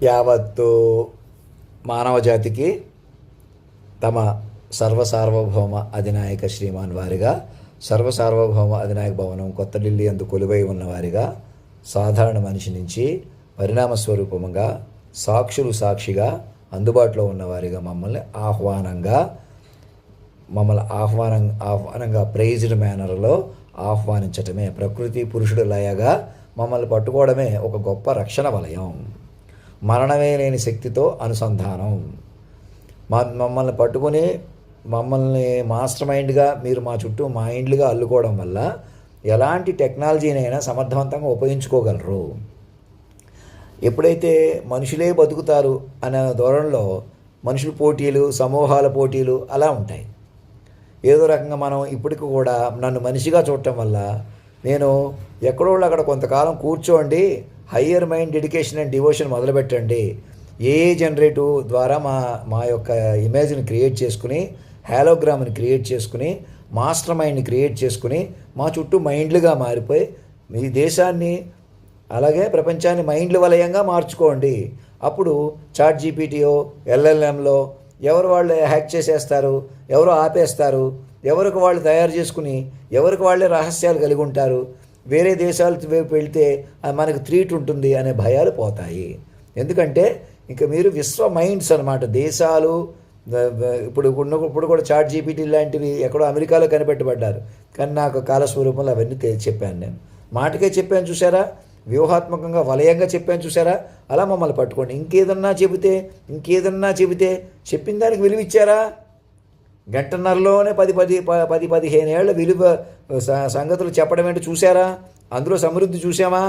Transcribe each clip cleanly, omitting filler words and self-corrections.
యావత్తు మానవ జాతికి తమ సర్వసార్వభౌమ అధినాయక శ్రీమాన్ వారిగా సర్వసార్వభౌమ అధినాయక భవనం కొత్త ఢిల్లీ అందు కొలువై ఉన్నవారిగా సాధారణ మనిషి నుంచి పరిణామ స్వరూపముగా సాక్షిగా అందుబాటులో ఉన్నవారిగా మమ్మల్ని ఆహ్వానంగా ప్రైజ్డ్ మేనర్లో ఆహ్వానించటమే, ప్రకృతి పురుషుడు లయగా మమ్మల్ని పట్టుకోవడమే ఒక గొప్ప రక్షణ వలయం. మరణమే లేని శక్తితో అనుసంధానం. మమ్మల్ని పట్టుకొని మమ్మల్ని మాస్టర్ మైండ్గా మీరు మా చుట్టూ మైండ్లుగా అల్లుకోవడం వల్ల ఎలాంటి టెక్నాలజీనైనా సమర్థవంతంగా ఉపయోగించుకోగలరు. ఎప్పుడైతే మనుషులే బతుకుతారు అనే ధోరణిలో మనుషుల పోటీలు, సమూహాల పోటీలు అలా ఉంటాయి. ఏదో రకంగా మనం ఇప్పటికి కూడా నన్ను మనిషిగా చూడటం వల్ల నేను ఎక్కడో అక్కడ కొంతకాలం కూర్చోండి, higher mind dedication and devotion మొదలుపెట్టండి. ఏఏ జనరేటివ్ ద్వారా మా యొక్క ఇమేజ్ని క్రియేట్ చేసుకుని, హాలోగ్రామ్ని క్రియేట్ చేసుకుని, మాస్టర్ మైండ్ని క్రియేట్ చేసుకుని మా చుట్టూ మైండ్లుగా మారిపోయి మీ దేశాన్ని అలాగే ప్రపంచాన్ని మైండ్ల వలయంగా మార్చుకోండి. అప్పుడు చాట్ జీపీటీయో ఎల్ఎల్ఎంలో ఎవరు వాళ్ళు హ్యాక్ చేసేస్తారు, ఎవరు ఆపేస్తారు, ఎవరికి వాళ్ళు తయారు చేసుకుని ఎవరికి వాళ్ళే రహస్యాలు కలిగి ఉంటారు. వేరే దేశాల వైపు వెళ్తే మనకు త్రీట్ ఉంటుంది అనే భయాలు పోతాయి. ఎందుకంటే ఇంకా మీరు విశ్వ మైండ్స్ అన్నమాట. దేశాలు ఇప్పుడు కూడా చాట్ జీపీటీ లాంటివి ఎక్కడో అమెరికాలో కనిపెట్టబడ్డారు. కానీ నాకు కాలస్వరూపంలో అవన్నీ చెప్పాను. నేను మాటకే చెప్పాను చూసారా, వ్యూహాత్మకంగా వలయంగా చెప్పాను చూసారా. అలా మమ్మల్ని పట్టుకోండి. ఇంకేదన్నా చెబితే చెప్పిన దానికి విలువిచ్చారా? గంటన్నరలోనే 10-15 ఏళ్ళ విలువ సంగతులు చెప్పడం ఏంటో చూసారా? అందులో సమృద్ధి చూసామా?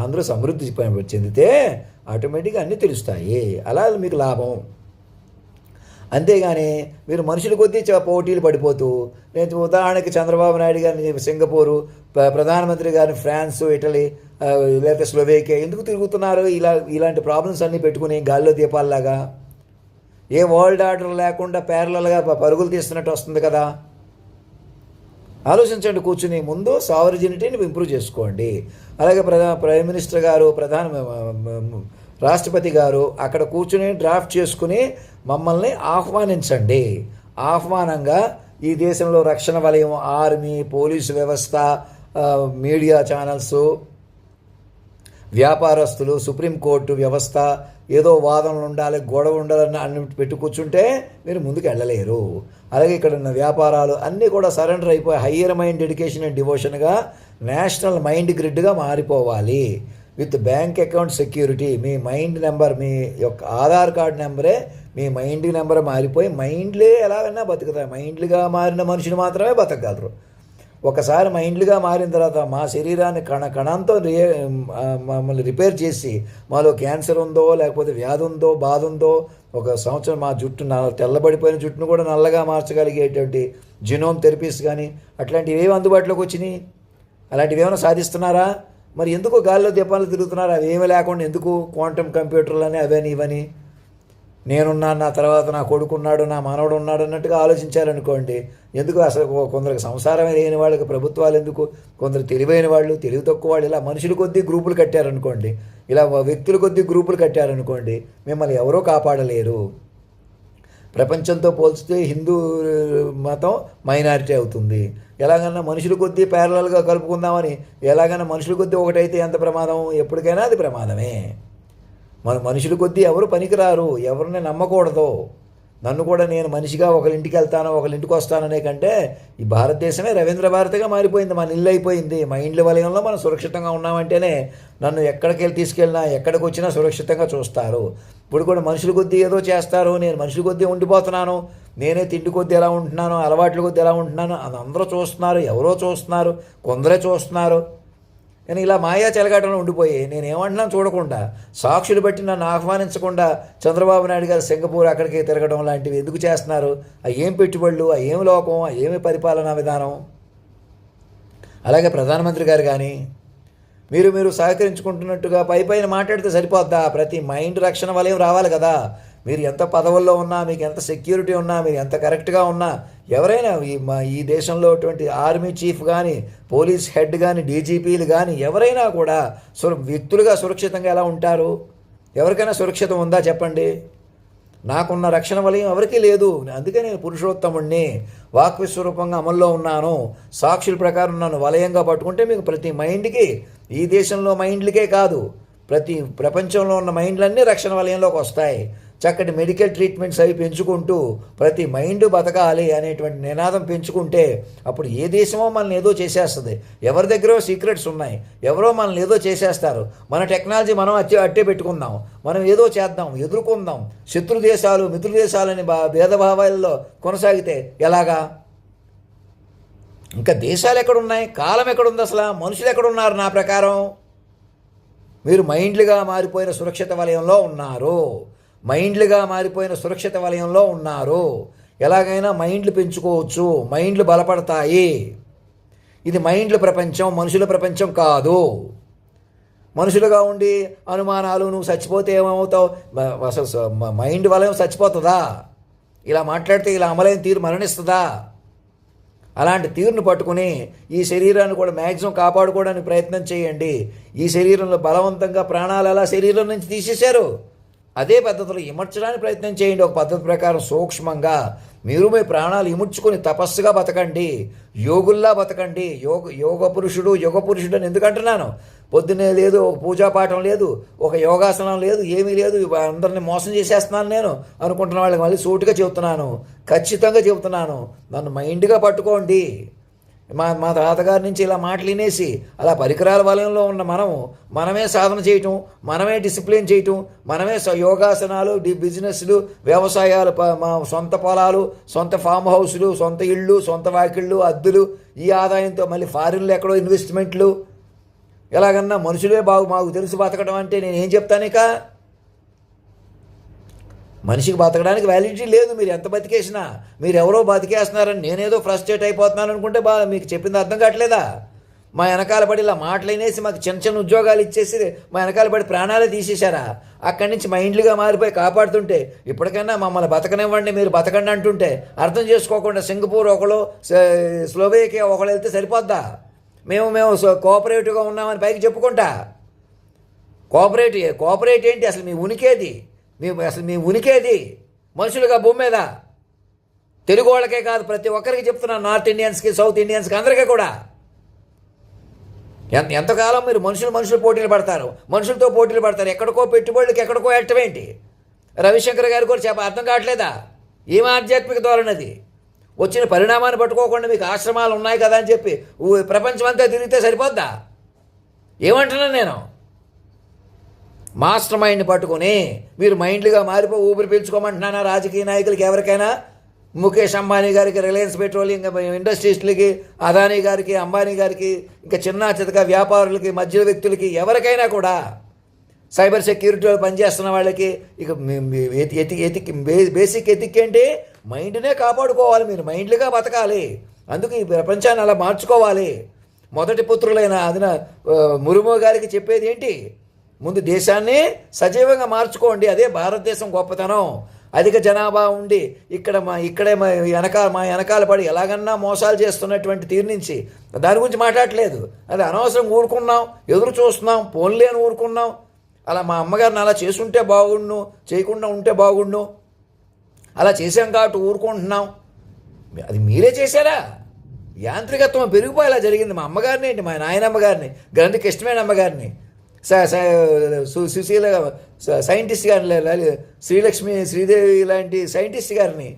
అందులో సమృద్ధి చెందితే ఆటోమేటిక్గా అన్నీ తెలుస్తాయి. అలా మీకు లాభం. అంతేగాని మీరు మనుషుల కొద్దీ పోటీలు పడిపోతూ, నేను ఉదాహరణకి చంద్రబాబు నాయుడు గారిని సింగపూరు, ప్రధానమంత్రి గారిని ఫ్రాన్స్, ఇటలీ, లేకపోతే స్లోవేకియా ఎందుకు తిరుగుతున్నారు? ఇలాంటి ప్రాబ్లమ్స్ అన్నీ పెట్టుకుని గాల్లో దీపాల్లాగా ఏ వరల్డ్ ఆర్డర్ లేకుండా ప్యారలల్గా పరుగులు తీస్తున్నట్టు వస్తుంది కదా. ఆలోచించండి కూర్చుని. ముందు సావరిజినిటీని ఇంప్రూవ్ చేసుకోండి. అలాగే ప్రైమ్ మినిస్టర్ గారు, రాష్ట్రపతి గారు అక్కడ కూర్చుని డ్రాఫ్ట్ చేసుకుని మమ్మల్ని ఆహ్వానించండి. ఆహ్వానంగా ఈ దేశంలో రక్షణ వలయం, ఆర్మీ, పోలీసు వ్యవస్థ, మీడియా ఛానల్స్, వ్యాపారస్తులు, సుప్రీంకోర్టు వ్యవస్థ, ఏదో వాదనలు ఉండాలి, గొడవ ఉండాలని అన్ని పెట్టు కూర్చుంటే మీరు ముందుకు వెళ్ళలేరు. అలాగే ఇక్కడ ఉన్న వ్యాపారాలు అన్నీ కూడా సరెండర్ అయిపోయి హయ్యర్ మైండ్ డెడికేషన్ అండ్ డివోషన్గా నేషనల్ మైండ్ గ్రిడ్గా మారిపోవాలి. With bank account security. మీ మైండ్ నెంబర్, మీ యొక్క ఆధార్ కార్డు నెంబరే మీ మైండ్ నెంబర్ మారిపోయి మైండ్లే ఎలాగైనా బతుకుతాయి. మైండ్లుగా మారిన మనుషులు మాత్రమే బతకగలరు. ఒకసారి మైండ్లుగా మారిన తర్వాత మా శరీరాన్ని కణంతో మమ్మల్ని రిపేర్ చేసి మాలో క్యాన్సర్ ఉందో, లేకపోతే వ్యాధి ఉందో, బాధ ఉందో, ఒక సంవత్సరం మా జుట్టు తెల్లబడిపోయిన జుట్టును కూడా నల్లగా మార్చగలిగేటువంటి జినోమ్ థెరపీస్ కానీ అట్లాంటివి ఏవి అందుబాటులోకి వచ్చినాయి? అలాంటివి ఏమైనా సాధిస్తున్నారా? మరి ఎందుకు గాల్లో దీపాలు తిరుగుతున్నారు? అవి ఏమీ లేకుండా ఎందుకు క్వాంటమ్ కంప్యూటర్లని అవని ఇవని? నేనున్నాను, నా తర్వాత నా కొడుకున్నాడు, నా మనవడు ఉన్నాడు అన్నట్టుగా ఆలోచించారనుకోండి. ఎందుకు అసలు కొందరికి సంసారమే లేని వాళ్ళకి ప్రభుత్వాలు ఎందుకు? కొందరు తెలివైన వాళ్ళు, తెలివి తక్కువ వాళ్ళు ఇలా మనుషుల కొద్దీ గ్రూపులు కట్టారనుకోండి, ఇలా వ్యక్తుల కొద్దీ గ్రూపులు కట్టారనుకోండి, మిమ్మల్ని ఎవరో కాపాడలేరు. ప్రపంచంతో పోల్చితే హిందూ మతం మైనారిటీ అవుతుంది. ఎలాగన్నా మనుషుల కొద్దీ ప్యారలల్గా కలుపుకుందామని ఎలాగైనా మనుషుల కొద్దీ ఒకటైతే ఎంత ప్రమాదం? ఎప్పటికైనా అది ప్రమాదమే. మనుషుల కొద్దీ ఎవరు పనికిరారు, ఎవరిని నమ్మకూడదు. నన్ను కూడా నేను మనిషిగా ఒకరింటికి వెళ్తాను, ఒకరింటికి వస్తాననే కంటే ఈ భారతదేశమే రవీంద్ర భారతిగా మారిపోయింది. మన ఇల్లు అయిపోయింది. మా ఇండ్ల వలయంలో మనం సురక్షితంగా ఉన్నామంటేనే నన్ను ఎక్కడికి తీసుకెళ్ళినా, ఎక్కడికి వచ్చినా సురక్షితంగా చూస్తారు. ఇప్పుడు కూడా మనుషుల కొద్దీ ఏదో చేస్తారు, నేను మనుషుల కొద్దీ ఉండిపోతున్నాను, నేనే తిండి కొద్దీ ఎలా ఉంటున్నాను, అలవాట్ల కొద్దీ ఎలా ఉంటున్నాను అది అందరూ చూస్తున్నారు. ఎవరో చూస్తున్నారు, కొందరే చూస్తున్నారు. నేను ఇలా మాయా చెలగాటంలో ఉండిపోయి నేనేమంటున్నాను చూడకుండా, సాక్షులు బట్టి నన్ను ఆహ్వానించకుండా చంద్రబాబు నాయుడు గారు సింగపూర్ అక్కడికి తిరగడం లాంటివి ఎందుకు చేస్తున్నారు? ఏం పెట్టుబడులు, ఏం లోకం, ఏమి పరిపాలనా విధానం? అలాగే ప్రధానమంత్రి గారు కానీ మీరు సహకరించుకుంటున్నట్టుగా పైన మాట్లాడితే సరిపోద్దా? ప్రతి మైండ్ రక్షణ వలయం రావాలి కదా. మీరు ఎంత పదవుల్లో ఉన్నా, మీకు ఎంత సెక్యూరిటీ ఉన్నా, మీరు ఎంత కరెక్ట్గా ఉన్నా, ఎవరైనా ఈ దేశంలో ఆర్మీ చీఫ్ కానీ, పోలీస్ హెడ్ కానీ, డీజీపీలు కానీ ఎవరైనా కూడా వ్యక్తులుగా సురక్షితంగా ఎలా ఉంటారు? ఎవరికైనా సురక్షితం ఉందా చెప్పండి? నాకున్న రక్షణ వలయం ఎవరికీ లేదు. అందుకే నేను పురుషోత్తముణ్ణి, వాక్విస్వరూపంగా అమల్లో ఉన్నాను, సాక్షుల ప్రకారం నన్ను వలయంగా పట్టుకుంటే మీకు ప్రతి మైండ్కి, ఈ దేశంలో మైండ్లకే కాదు, ప్రతి ప్రపంచంలో ఉన్న మైండ్లన్నీ రక్షణ వలయంలోకి వస్తాయి. చక్కటి మెడికల్ ట్రీట్మెంట్స్ అవి పెంచుకుంటూ ప్రతి మైండ్ బతకాలి అనేటువంటి నినాదం పెంచుకుంటే అప్పుడు ఏ దేశమో మనల్ని ఏదో చేసేస్తుంది. ఎవరి దగ్గర సీక్రెట్స్ ఉన్నాయి, ఎవరో మనల్ని ఏదో చేసేస్తారు. మన టెక్నాలజీ మనం అట్టే పెట్టుకుందాం, మనం ఏదో చేద్దాం, ఎదుర్కొందాం. శత్రు దేశాలు మిత్రు దేశాలని భేదభావాల్లో కొనసాగితే ఎలాగా? ఇంకా దేశాలు ఎక్కడున్నాయి, కాలం ఎక్కడుంది, అసలు మనుషులు ఎక్కడున్నారు? నా ప్రకారం మీరు మైండ్లుగా మారిపోయిన సురక్షిత వలయంలో ఉన్నారు. మైండ్లుగా మారిపోయిన సురక్షిత వలయంలో ఉన్నారు. ఎలాగైనా మైండ్లు పెంచుకోవచ్చు, మైండ్లు బలపడతాయి. ఇది మైండ్ల ప్రపంచం, మనుషుల ప్రపంచం కాదు. మనుషులుగా ఉండి అనుమానాలు, నువ్వు చచ్చిపోతే ఏమవుతావు, అసలు మైండ్ వలయం చచ్చిపోతుందా? ఇలా మాట్లాడితే ఇలా అమలైన తీరు మరణిస్తుందా? అలాంటి తీరును పట్టుకుని ఈ శరీరాన్ని కూడా మ్యాక్సిమం కాపాడుకోవడానికి ప్రయత్నం చేయండి. ఈ శరీరంలో బలవంతంగా ప్రాణాలు ఎలా శరీరం నుంచి తీసేశారు, అదే పద్ధతిలో ఇమర్చడానికి ప్రయత్నం చేయండి. ఒక పద్ధతి ప్రకారం సూక్ష్మంగా మీరు మీ ప్రాణాలు ఇముడ్చుకొని తపస్సుగా బతకండి, యోగుల్లా బతకండి. యుగ పురుషుడు అని ఎందుకంటున్నాను? పొద్దున్నే లేదు, ఒక పూజాపాఠం లేదు, ఒక యోగాసనం లేదు, ఏమీ లేదు, అందరిని మోసం చేసేస్తున్నాను నేను అనుకుంటున్న వాళ్ళకి మళ్ళీ సూటిగా చెబుతున్నాను, ఖచ్చితంగా చెబుతున్నాను, నన్ను మైండ్గా పట్టుకోండి. మా తాతగారి నుంచి ఇలా మాటలు వినేసి అలా పరికరాల వలయంలో ఉన్న మనమే సాధన చేయటం, మనమే డిసిప్లిన్ చేయటం, మనమే యోగాసనాలు, బిజినెస్లు, వ్యవసాయాలు, మా సొంత పొలాలు, సొంత ఫామ్ హౌస్లు, సొంత ఇళ్ళు, సొంత వాకిళ్ళు, అద్దులు, ఈ ఆదాయంతో మళ్ళీ ఫారిన్లో ఎక్కడో ఇన్వెస్ట్మెంట్లు. ఎలాగన్నా మనుషులే మాకు తెలుసు బతకడం అంటే నేనేం చెప్తాను? ఇక మనిషికి బతకడానికి వ్యాలిడిటీ లేదు. మీరు ఎంత బతికేసినా, మీరు ఎవరో బతికేస్తున్నారని నేనేదో ఫ్రస్ట్రేట్ అయిపోతున్నాను అనుకుంటే మీకు చెప్పింది అర్థం కావట్లేదా? మా వెనకాల పడి ఇలా మాటలనేసి మాకు చిన్న చిన్న ఉద్యోగాలు ఇచ్చేసి మా వెనకాల పడి ప్రాణాలే తీసేశారా? అక్కడి నుంచి మైండ్లుగా మారిపోయి కాపాడుతుంటే ఇప్పటికైనా మమ్మల్ని బతకనివ్వండి, మీరు బతకండి అంటుంటే అర్థం చేసుకోకుండా సింగపూర్ ఒకళ్ళు, స్లోవేకియా ఒకళ్ళు వెళ్తే సరిపోద్దా? మేము కోఆపరేటివ్గా ఉన్నామని పైకి చెప్పుకుంటా. కోఆపరేట్ ఏంటి? అసలు మీ ఉనికేది, మీ ఉనికేది మనుషులుగా భూమి మీద. తెలుగు వాళ్ళకే కాదు, ప్రతి ఒక్కరికి చెప్తున్నాను, నార్త్ ఇండియన్స్కి, సౌత్ ఇండియన్స్కి, అందరికీ కూడా. ఎంతకాలం మీరు మనుషులు పోటీలు పడతారు, మనుషులతో పోటీలు పడతారు. ఎక్కడికో పెట్టుబడులకి ఎక్కడికో ఎట్టమేంటి? రవిశంకర్ గారు కూడా అర్థం కావట్లేదా? ఏం ఆధ్యాత్మిక ధోరణది? వచ్చిన పరిణామాన్ని పట్టుకోకుండా మీకు ఆశ్రమాలు ఉన్నాయి కదా అని చెప్పి ప్రపంచం అంతా తిరిగితే సరిపోద్దా? ఏమంటున్నాను నేను? మాస్టర్ మైండ్ని పట్టుకుని మీరు మైండ్లుగా మారిపోయి ఊపిరి పీల్చుకోమంటున్నానా? రాజకీయ నాయకులకి, ఎవరికైనా, ముఖేష్ అంబానీ గారికి, రిలయన్స్ పెట్రోలియం ఇండస్ట్రీస్లకి, అదానీ గారికి, అంబానీ గారికి, ఇంకా చిన్న చితక వ్యాపారులకి, మధ్య వ్యక్తులకి, ఎవరికైనా కూడా, సైబర్ సెక్యూరిటీలో పనిచేస్తున్న వాళ్ళకి, ఇక బేసిక్ ఎథిక్ ఏంటి? మైండ్నే కాపాడుకోవాలి. మీరు మైండ్లుగా బతకాలి. అందుకు ఈ ప్రపంచాన్ని అలా మార్చుకోవాలి. మొదటి పుత్రులైన అదిన ముర్ము గారికి చెప్పేది ఏంటి? ముందు దేశాన్ని సజీవంగా మార్చుకోండి. అదే భారతదేశం గొప్పతనం. అధిక జనాభా ఉండి ఇక్కడే మా వెనకాల పడి ఎలాగన్నా మోసాలు చేస్తున్నటువంటి తీరు నుంచి దాని గురించి మాట్లాడట్లేదు. అది అనవసరం ఊరుకున్నాం, ఎదురు చూస్తున్నాం, పోన్లే అని ఊరుకున్నాం. అలా మా అమ్మగారిని అలా చేసుంటే బాగుండు, చేయకుండా ఉంటే బాగుండు, అలా చేసాం కాబట్టి ఊరుకుంటున్నాం. అది మీరే చేశారా? యాంత్రికత్వం పెరిగిపోయేలా జరిగింది. మా అమ్మగారిని ఏంటి, మా నాయనమ్మ గారిని, గ్రంథికి ఇష్టమైన అమ్మగారిని, సుశీల సైంటిస్ట్ గారిని, శ్రీలక్ష్మి, శ్రీదేవి లాంటి సైంటిస్ట్ గారిని,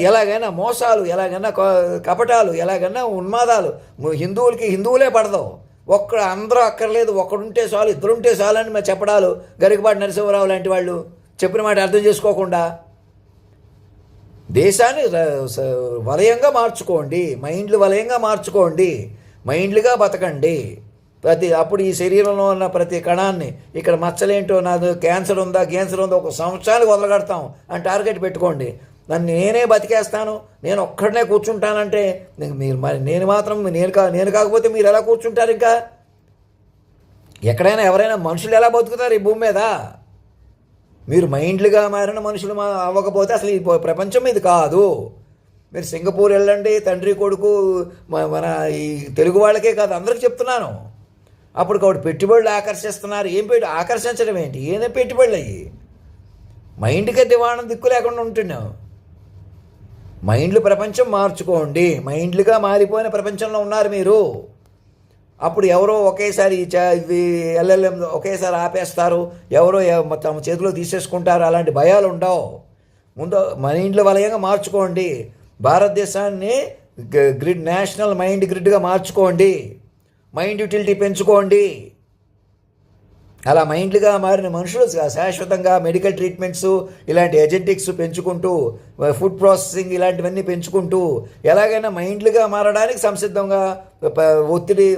ఎలాగైనా మోసాలు, ఎలాగైనా కపటాలు, ఎలాగైనా ఉన్మాదాలు. హిందువులే పడదాం. అందరూ అక్కర్లేదు, ఒక్కడుంటే చాలు, ఇద్దరుంటే చాలు అని మేము చెప్పడాలు. గరికపాటి నరసింహరావు లాంటి వాళ్ళు చెప్పిన మాట అర్థం చేసుకోకుండా దేశాన్ని వలయంగా మార్చుకోండి, మైండ్లు వలయంగా మార్చుకోండి, మైండ్లుగా బతకండి. అప్పుడు ఈ శరీరంలో ఉన్న ప్రతి కణాన్ని, ఇక్కడ మచ్చలేంటో, నాది క్యాన్సర్ ఉందా, ఒక సంవత్సరానికి వదలగడతాం అని టార్గెట్ పెట్టుకోండి. నన్ను నేనే బతికేస్తాను, నేను ఒక్కడనే కూర్చుంటానంటే మీరు మరి నేను కాకపోతే మీరు ఎలా కూర్చుంటారు? ఇంకా ఎక్కడైనా ఎవరైనా మనుషులు ఎలా బతుకుతారు ఈ భూమి మీద? మీరు మైండ్లుగా మారిన మనుషులు అవ్వకపోతే అసలు ఈ ప్రపంచం ఇది కాదు. మీరు సింగపూర్ వెళ్ళండి, తండ్రి కొడుకు, మన ఈ తెలుగు వాళ్ళకే కాదు, అందరికీ చెప్తున్నాను. అప్పుడు ఒకటి పెట్టుబడులు ఆకర్షిస్తున్నారు. ఏం ఆకర్షించడం ఏంటి? ఏదో పెట్టుబడులు అయ్యి మైండ్కే దివాణం దిక్కు లేకుండా ఉంటున్నావు. మైండ్లు ప్రపంచం మార్చుకోండి. మైండ్లుగా మారిపోయిన ప్రపంచంలో ఉన్నారు మీరు. అప్పుడు ఎవరో ఒకేసారి ఇది ఎల్ఎల్ఎం ఒకేసారి ఆపేస్తారు, ఎవరో తమ చేతిలో తీసేసుకుంటారు, అలాంటి భయాలు ఉండవు. ముందు మైండ్ల వలయంగా మార్చుకోండి. భారతదేశాన్ని గ్రిడ్, నేషనల్ మైండ్ గ్రిడ్గా మార్చుకోండి. మైండ్ యూటిలిటీ పెంచుకోండి. అలా మైండ్లుగా మారిన మనుషులు శాశ్వతంగా మెడికల్ ట్రీట్మెంట్స్, ఇలాంటి ఏజెంటిక్స్ పెంచుకుంటూ, ఫుడ్ ప్రాసెసింగ్ ఇలాంటివన్నీ పెంచుకుంటూ ఎలాగైనా మైండ్లుగా మారడానికి సంసిద్ధంగా ఒత్తిడి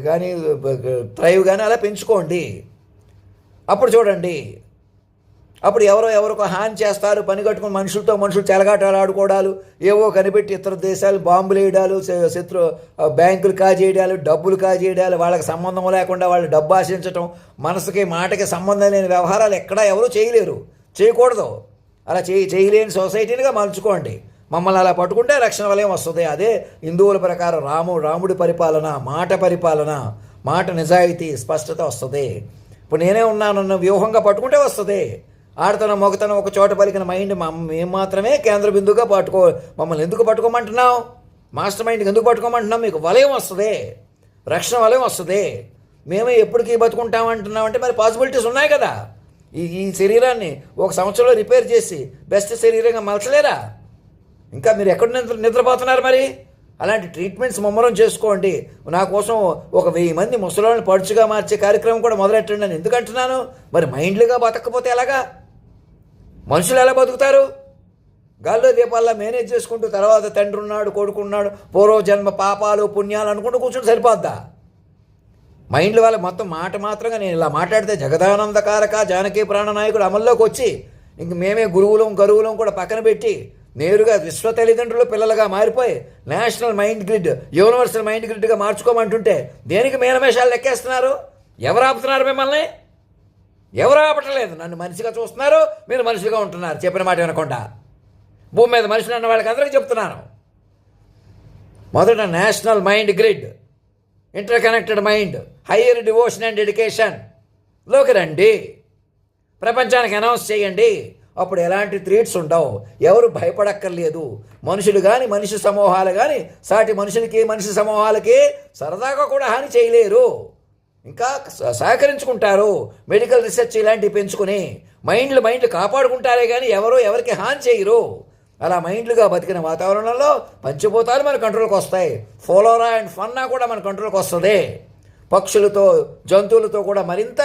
కానీ థ్రైవ్ కానీ అలా పెంచుకోండి. అప్పుడు చూడండి, అప్పుడు ఎవరికో హాని చేస్తారు, పని కట్టుకుని మనుషులు చెలగాటాలు ఆడుకోవడాలు, ఏవో కనిపెట్టి ఇతర దేశాలు బాంబులు వేయడాలు, బ్యాంకులు కాజేయడాలు, డబ్బులు కాజేయడాలు, వాళ్ళకి సంబంధం లేకుండా వాళ్ళు డబ్బు ఆశించటం, మనసుకి మాటకి సంబంధం లేని వ్యవహారాలు ఎక్కడా ఎవరు చేయలేరు, చేయకూడదు. అలా చేయలేని సొసైటీనిగా మలుచుకోండి. మమ్మల్ని అలా పట్టుకుంటే రక్షణ వలయం వస్తుంది. అదే హిందువుల ప్రకారం రాముడి పరిపాలన, మాట నిజాయితీ, స్పష్టత వస్తుంది. ఇప్పుడు నేనే ఉన్నానన్న వ్యూహంగా పట్టుకుంటే వస్తుంది. ఆడతనం మొగతనం ఒక చోట పలికిన మైండ్ మేము మాత్రమే కేంద్ర బిందువుగా మమ్మల్ని ఎందుకు పట్టుకోమంటున్నావు? మాస్టర్ మైండ్కి ఎందుకు పట్టుకోమంటున్నాం? మీకు వలయం వస్తుంది, రక్షణ వలయం వస్తుంది. మేమే ఎప్పటికీ బతుకుంటామంటున్నామంటే మరి పాసిబిలిటీస్ ఉన్నాయి కదా. ఈ శరీరాన్ని ఒక సంవత్సరంలో రిపేర్ చేసి బెస్ట్ శరీరంగా మలచలేరా? ఇంకా మీరు ఎక్కడ నిద్రపోతున్నారు మరి? అలాంటి ట్రీట్మెంట్స్ ముమ్మరం చేసుకోండి. నా కోసం 1000 మంది ముసలాళ్ళని పడుచుగా మార్చే కార్యక్రమం కూడా మొదలెట్టండి అని ఎందుకు అంటున్నాను? మరి మైండ్లుగా బతకపోతే ఎలాగా? మనుషులు ఎలా బతుకుతారు? గాల్లో దీపాల్లో మేనేజ్ చేసుకుంటూ తర్వాత తండ్రి ఉన్నాడు, కొడుకున్నాడు, పూర్వజన్మ పాపాలు పుణ్యాలు అనుకుంటూ కూర్చుంటే సరిపోద్దా? మైండ్ల వల్ల మొత్తం మాత్రంగా నేను ఇలా మాట్లాడితే జగదానందకారక జానకి ప్రాణనాయకుడు అమల్లోకి వచ్చి ఇంక మేమే గరువులం కూడా పక్కన పెట్టి నేరుగా విశ్వ తల్లిదండ్రులు పిల్లలుగా మారిపోయి national mind grid, universal mind గ్రిడ్గా మార్చుకోమంటుంటే దేనికి మీనమేషాలు లెక్కేస్తున్నారు? ఎవరు ఆపుతున్నారు మిమ్మల్ని? ఎవరు ఆపటలేదు. నన్ను మనిషిగా చూస్తున్నారు, మీరు మనిషిగా ఉంటున్నారు. చెప్పిన మాట వినకుండా భూమి మీద మనుషులు అన్న వాళ్ళకి అందరికీ చెప్తున్నాను. మొదట national mind grid, interconnected mind, higher devotion and డెడికేషన్లోకి రండి. ప్రపంచానికి అనౌన్స్ చేయండి. అప్పుడు ఎలాంటి థ్రెట్స్ ఉండవు. ఎవరు భయపడక్కర్లేదు. మనుషులు కానీ మనిషి సమూహాలు కానీ సాటి మనిషి సమూహాలకి సరదాగా కూడా హాని చేయలేరు. ఇంకా సహకరించుకుంటారు. మెడికల్ రీసెర్చ్ ఇలాంటివి పెంచుకుని మైండ్లు కాపాడుకుంటారే కానీ ఎవరికి హాని చేయరు. అలా మైండ్లుగా బతికిన వాతావరణంలో పంచభూతాలు మన కంట్రోల్కి వస్తాయి. ఫ్లోరా అండ్ ఫన్నా కూడా మన కంట్రోల్కి వస్తుంది. పక్షులతో జంతువులతో కూడా మరింత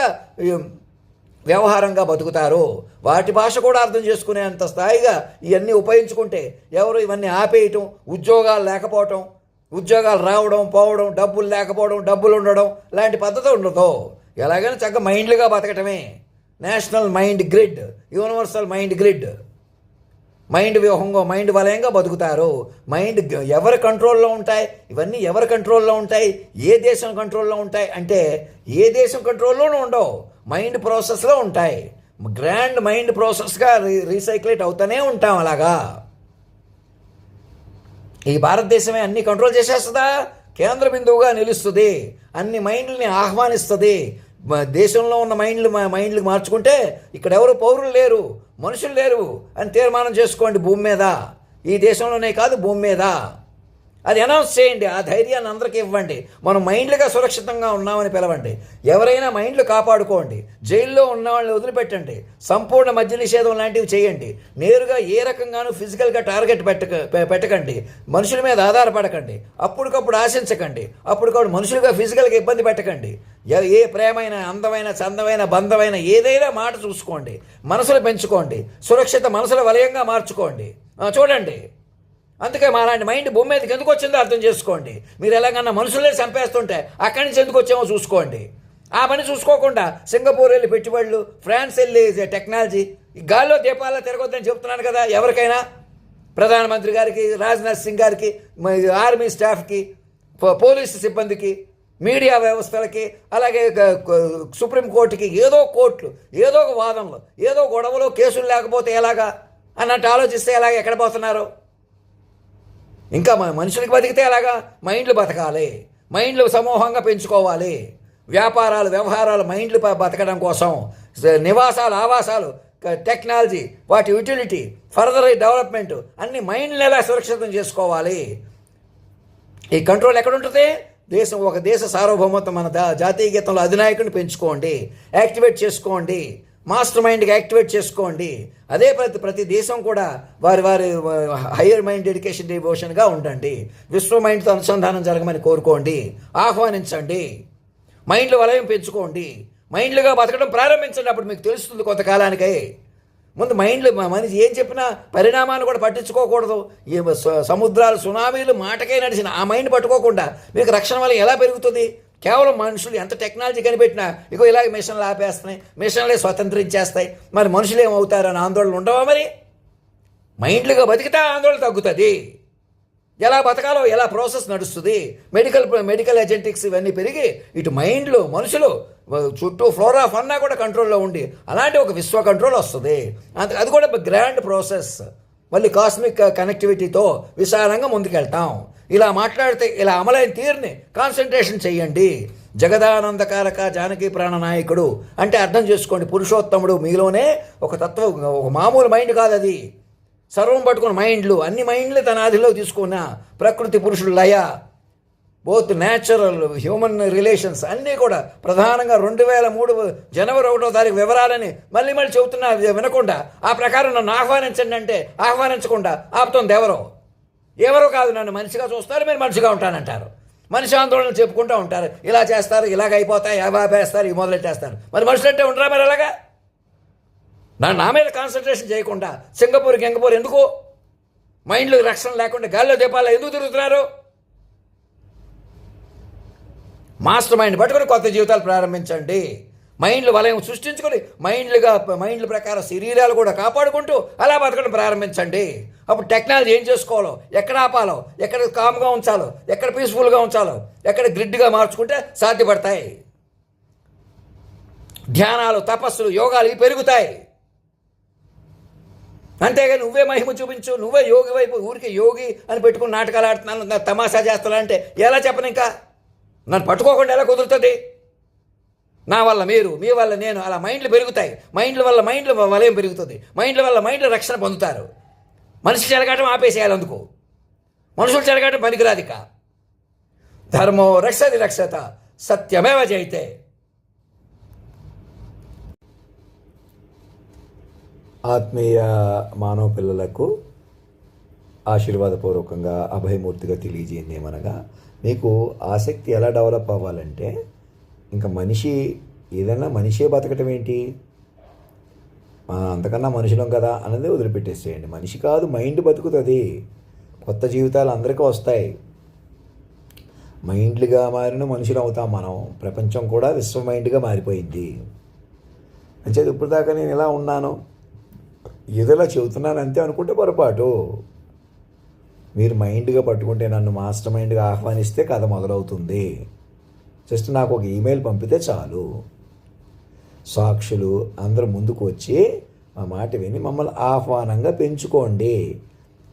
వ్యవహారంగా బతుకుతారు. వాటి భాష కూడా అర్థం చేసుకునేంత స్థాయిగా ఇవన్నీ ఉపయోగించుకుంటే ఎవరు ఇవన్నీ ఆపేయటం, ఉద్యోగాలు లేకపోవటం, ఉద్యోగాలు రావడం పోవడం, డబ్బులు లేకపోవడం, డబ్బులు ఉండడం లాంటి పద్ధతి ఉండదు. ఎలాగైనా చక్కగా మైండ్లుగా బతకటమే. National mind grid, universal mind grid, mind వ్యూహంగా మైండ్ వలయంగా బతుకుతారు. మైండ్ ఎవరి కంట్రోల్లో ఉంటాయి? ఇవన్నీ ఎవరి కంట్రోల్లో ఉంటాయి? ఏ దేశం కంట్రోల్లో ఉంటాయి అంటే ఏ దేశం కంట్రోల్లోనూ ఉండవు, మైండ్ ప్రాసెస్లో ఉంటాయి. గ్రాండ్ మైండ్ ప్రాసెస్గా రీసైక్లేట్ అవుతూనే ఉంటాం. అలాగా ఈ భారతదేశమే అన్ని కంట్రోల్ చేసేస్తుందా? కేంద్ర బిందువుగా నిలుస్తుంది, అన్ని మైండ్లని ఆహ్వానిస్తుంది. దేశంలో ఉన్న మైండ్లు మార్చుకుంటే ఇక్కడ ఎవరు పౌరులు లేరు, మనుషులు లేరు అని తీర్మానం చేసుకోండి. భూమి మీద, ఈ దేశంలోనే కాదు భూమి మీద అది అనౌన్స్ చేయండి. ఆ ధైర్యాన్ని అందరికీ ఇవ్వండి. మనం మైండ్లుగా సురక్షితంగా ఉన్నామని పిలవండి. ఎవరైనా మైండ్లు కాపాడుకోండి. జైల్లో ఉన్న వాళ్ళని వదిలిపెట్టండి. సంపూర్ణ మద్య నిషేధం లాంటివి చేయండి. నేరుగా ఏ రకంగానూ ఫిజికల్గా టార్గెట్ పెట్టకండి. మనుషుల మీద ఆధారపడకండి. అప్పటికప్పుడు ఆశించకండి. అప్పటికప్పుడు మనుషులుగా ఫిజికల్గా ఇబ్బంది పెట్టకండి. ఏ ప్రేమైన, అందమైన, చందమైన, బంధమైన ఏదైనా మాట చూసుకోండి. మనసులు పెంచుకోండి. సురక్షిత మనసుల వలయంగా మార్చుకోండి. చూడండి, అందుకే మాలాంటి మైండ్ భూమి మీదకి ఎందుకు వచ్చిందో అర్థం చేసుకోండి. మీరు ఎలాగన్నా మనుషులే చంపేస్తుంటే అక్కడి నుంచి ఎందుకు వచ్చామో చూసుకోండి. ఆ పని చూసుకోకుండా సింగపూర్ వెళ్ళి పెట్టుబడులు, ఫ్రాన్స్ వెళ్ళి టెక్నాలజీ, ఈ గాల్లో దీపాల్లో తిరగొద్దని చెప్తున్నాను కదా. ఎవరికైనా ప్రధానమంత్రి గారికి, రాజ్నాథ్ సింగ్ గారికి, ఆర్మీ స్టాఫ్కి, పోలీసు సిబ్బందికి, మీడియా వ్యవస్థలకి, అలాగే సుప్రీంకోర్టుకి, ఏదో కోర్టులు, ఏదో ఒక వాదనలు, ఏదో గొడవలు, కేసులు లేకపోతే ఎలాగా అన్నట్టు ఆలోచిస్తే ఎలాగ ఎక్కడ పోతున్నారు? ఇంకా మనుషులకి బతికితే ఎలాగా? మైండ్లు బతకాలి, మైండ్లు సమూహంగా పెంచుకోవాలి. వ్యాపారాలు, వ్యవహారాలు, మైండ్లు బతకడం కోసం, నివాసాలు, ఆవాసాలు, టెక్నాలజీ, వాటి యూటిలిటీ, ఫర్దర్ డెవలప్మెంట్ అన్ని మైండ్ని ఎలా సురక్షితం చేసుకోవాలి? ఈ కంట్రోల్ ఎక్కడుంటుంది? ఒక దేశ సార్వభౌమత్వం, మన జాతీయ గీతంలో అధినాయకుడిని పెంచుకోండి, యాక్టివేట్ చేసుకోండి, మాస్టర్ మైండ్కి యాక్టివేట్ చేసుకోండి. అదే ప్రతి దేశం కూడా వారి హయ్యర్ మైండ్ ఎడ్యుకేషన్ డివోషన్గా ఉండండి. విశ్వ మైండ్తో అనుసంధానం జరగమని కోరుకోండి, ఆహ్వానించండి. మైండ్ల వలయం పెంచుకోండి, మైండ్లుగా బతకడం ప్రారంభించండి. అప్పుడు మీకు తెలుస్తుంది కొంతకాలానికే. ముందు మైండ్లు, మనిషి ఏం చెప్పినా పరిణామాన్ని కూడా పట్టించుకోకూడదు. ఈ సముద్రాలు, సునామీలు మాటకే నడిచిన ఆ మైండ్ పట్టుకోకుండా మీకు రక్షణ వల్ల ఎలా పెరుగుతుంది? కేవలం మనుషులు ఎంత టెక్నాలజీ కనిపెట్టినా ఇగో ఇలాగ మిషన్లు ఆపేస్తున్నాయి, మిషన్లే స్వతంత్రించేస్తాయి, మరి మనుషులు ఏమవుతారని ఆందోళన ఉండవా? మరి మైండ్లుగా బతికితే ఆందోళన తగ్గుతుంది. ఎలా బతకాలో ఎలా ప్రాసెస్ నడుస్తుంది, మెడికల్ ఏజెంటిక్స్ ఇవన్నీ పెరిగి ఇటు మైండ్లు, మనుషులు చుట్టూ ఫ్లోరా ఫన్నా కూడా కంట్రోల్లో ఉండి అలాంటి ఒక విశ్వ కంట్రోల్ వస్తుంది. అది కూడా గ్రాండ్ ప్రాసెస్. మళ్ళీ కాస్మిక్ కనెక్టివిటీతో విశాలంగా ముందుకెళ్తాం. ఇలా మాట్లాడితే ఇలా అమలైన తీరుని కాన్సన్ట్రేషన్ చెయ్యండి. జగదానందకారక జానకి ప్రాణనాయకుడు అంటే అర్థం చేసుకోండి, పురుషోత్తముడు మీలోనే ఒక తత్వం, ఒక మామూలు మైండ్ కాదు అది. సర్వం పట్టుకున్న మైండ్లు, అన్ని మైండ్లు తన ఆదిలో తీసుకున్న ప్రకృతి పురుషుడు లయ, బోత్ న్యాచురల్ హ్యూమన్ రిలేషన్స్ అన్నీ కూడా ప్రధానంగా 2003 జనవరి 1వ తారీఖు వివరాలని మళ్ళీ చెబుతున్నా వినకుండా ఆ ప్రకారం నన్ను ఆహ్వానించండి అంటే ఆహ్వానించకుండా ఆపుతుంది ఎవరో కాదు. నన్ను మనిషిగా చూస్తారు, మీరు మనిషిగా ఉంటానంటారు. మనిషి ఆందోళన చెప్పుకుంటూ ఉంటారు, ఇలా చేస్తారు, ఇలాగ అయిపోతాయి, అవాపేస్తారు, ఇవి మొదలెట్టేస్తారు. మరి మనుషులంటే ఉండరా? మరి అలాగా నా మీద కాన్సన్ట్రేషన్ చేయకుండా సింగపూర్ ఎందుకు? మైండ్లు రక్షణ లేకుండా గాల్లో దీపాల్లో ఎందుకు తిరుగుతున్నారు? మాస్టర్ మైండ్ పట్టుకొని కొత్త జీవితాలు ప్రారంభించండి. మైండ్లు వలయం సృష్టించుకొని మైండ్ల ప్రకారం శరీరాలు కూడా కాపాడుకుంటూ అలా బతకడం ప్రారంభించండి. అప్పుడు టెక్నాలజీ ఏం చేసుకోవాలో, ఎక్కడ ఆపాలో, ఎక్కడ కామ్గా ఉంచాలో, ఎక్కడ పీస్ఫుల్గా ఉంచాలో, ఎక్కడ గ్రిడ్గా మార్చుకుంటే సాధ్యపడతాయి. ధ్యానాలు, తపస్సులు, యోగాలు ఇవి పెరుగుతాయి. అంతేగాని నువ్వే మహిమ చూపించు, నువ్వే యోగి వైపు ఊరికి యోగి అని పెట్టుకుని నాటకాలు ఆడుతున్నాను, తమాషా చేస్తున్నా అంటే ఎలా చెప్పను? ఇంకా నన్ను పట్టుకోకుండా ఎలా కుదురుతుంది? నా వల్ల మీరు, మీ వల్ల నేను, అలా మైండ్లు పెరుగుతాయి. మైండ్ల వల్ల మైండ్ల వలయం పెరుగుతుంది. మైండ్ల వల్ల మైండ్లు రక్షణ పొందుతారు. మనిషి చెలగాటం ఆపేసేయాలి. అందుకు మనుషులు చెలగాటం పనికిరాదిక. ధర్మో రక్షతి రక్షత సత్యమేవ జయితే. ఆత్మీయ మానవ పిల్లలకు ఆశీర్వాదపూర్వకంగా అభయమూర్తిగా తెలియజేయండి ఏమనగా, మీకు ఆసక్తి ఎలా డెవలప్ అవ్వాలంటే, ఇంకా మనిషి ఏదైనా మనిషే బతకటం ఏంటి, అంతకన్నా మనుషులం కదా అన్నది వదిలిపెట్టేసేయండి. మనిషి కాదు, మైండ్ బతుకుతుంది. కొత్త జీవితాలు అందరికీ వస్తాయి. మైండ్లుగా మారిన మనుషులు అవుతాం మనం. ప్రపంచం కూడా విశ్వ మైండ్గా మారిపోయింది. అంచేది ఇప్పుడు దాకా నేను ఇలా ఉన్నాను, ఏదోలా చెబుతున్నాను అంతే అనుకుంటే పొరపాటు. మీరు మైండ్గా పట్టుకుంటే, నన్ను మాస్టర్ మైండ్గా ఆహ్వానిస్తే కథ మొదలవుతుంది. జస్ట్ నాకు ఒక ఈమెయిల్ పంపితే చాలు. సాక్షులు అందరూ ముందుకు వచ్చి మా మాట విని మమ్మల్ని ఆహ్వానంగా పెంచుకోండి,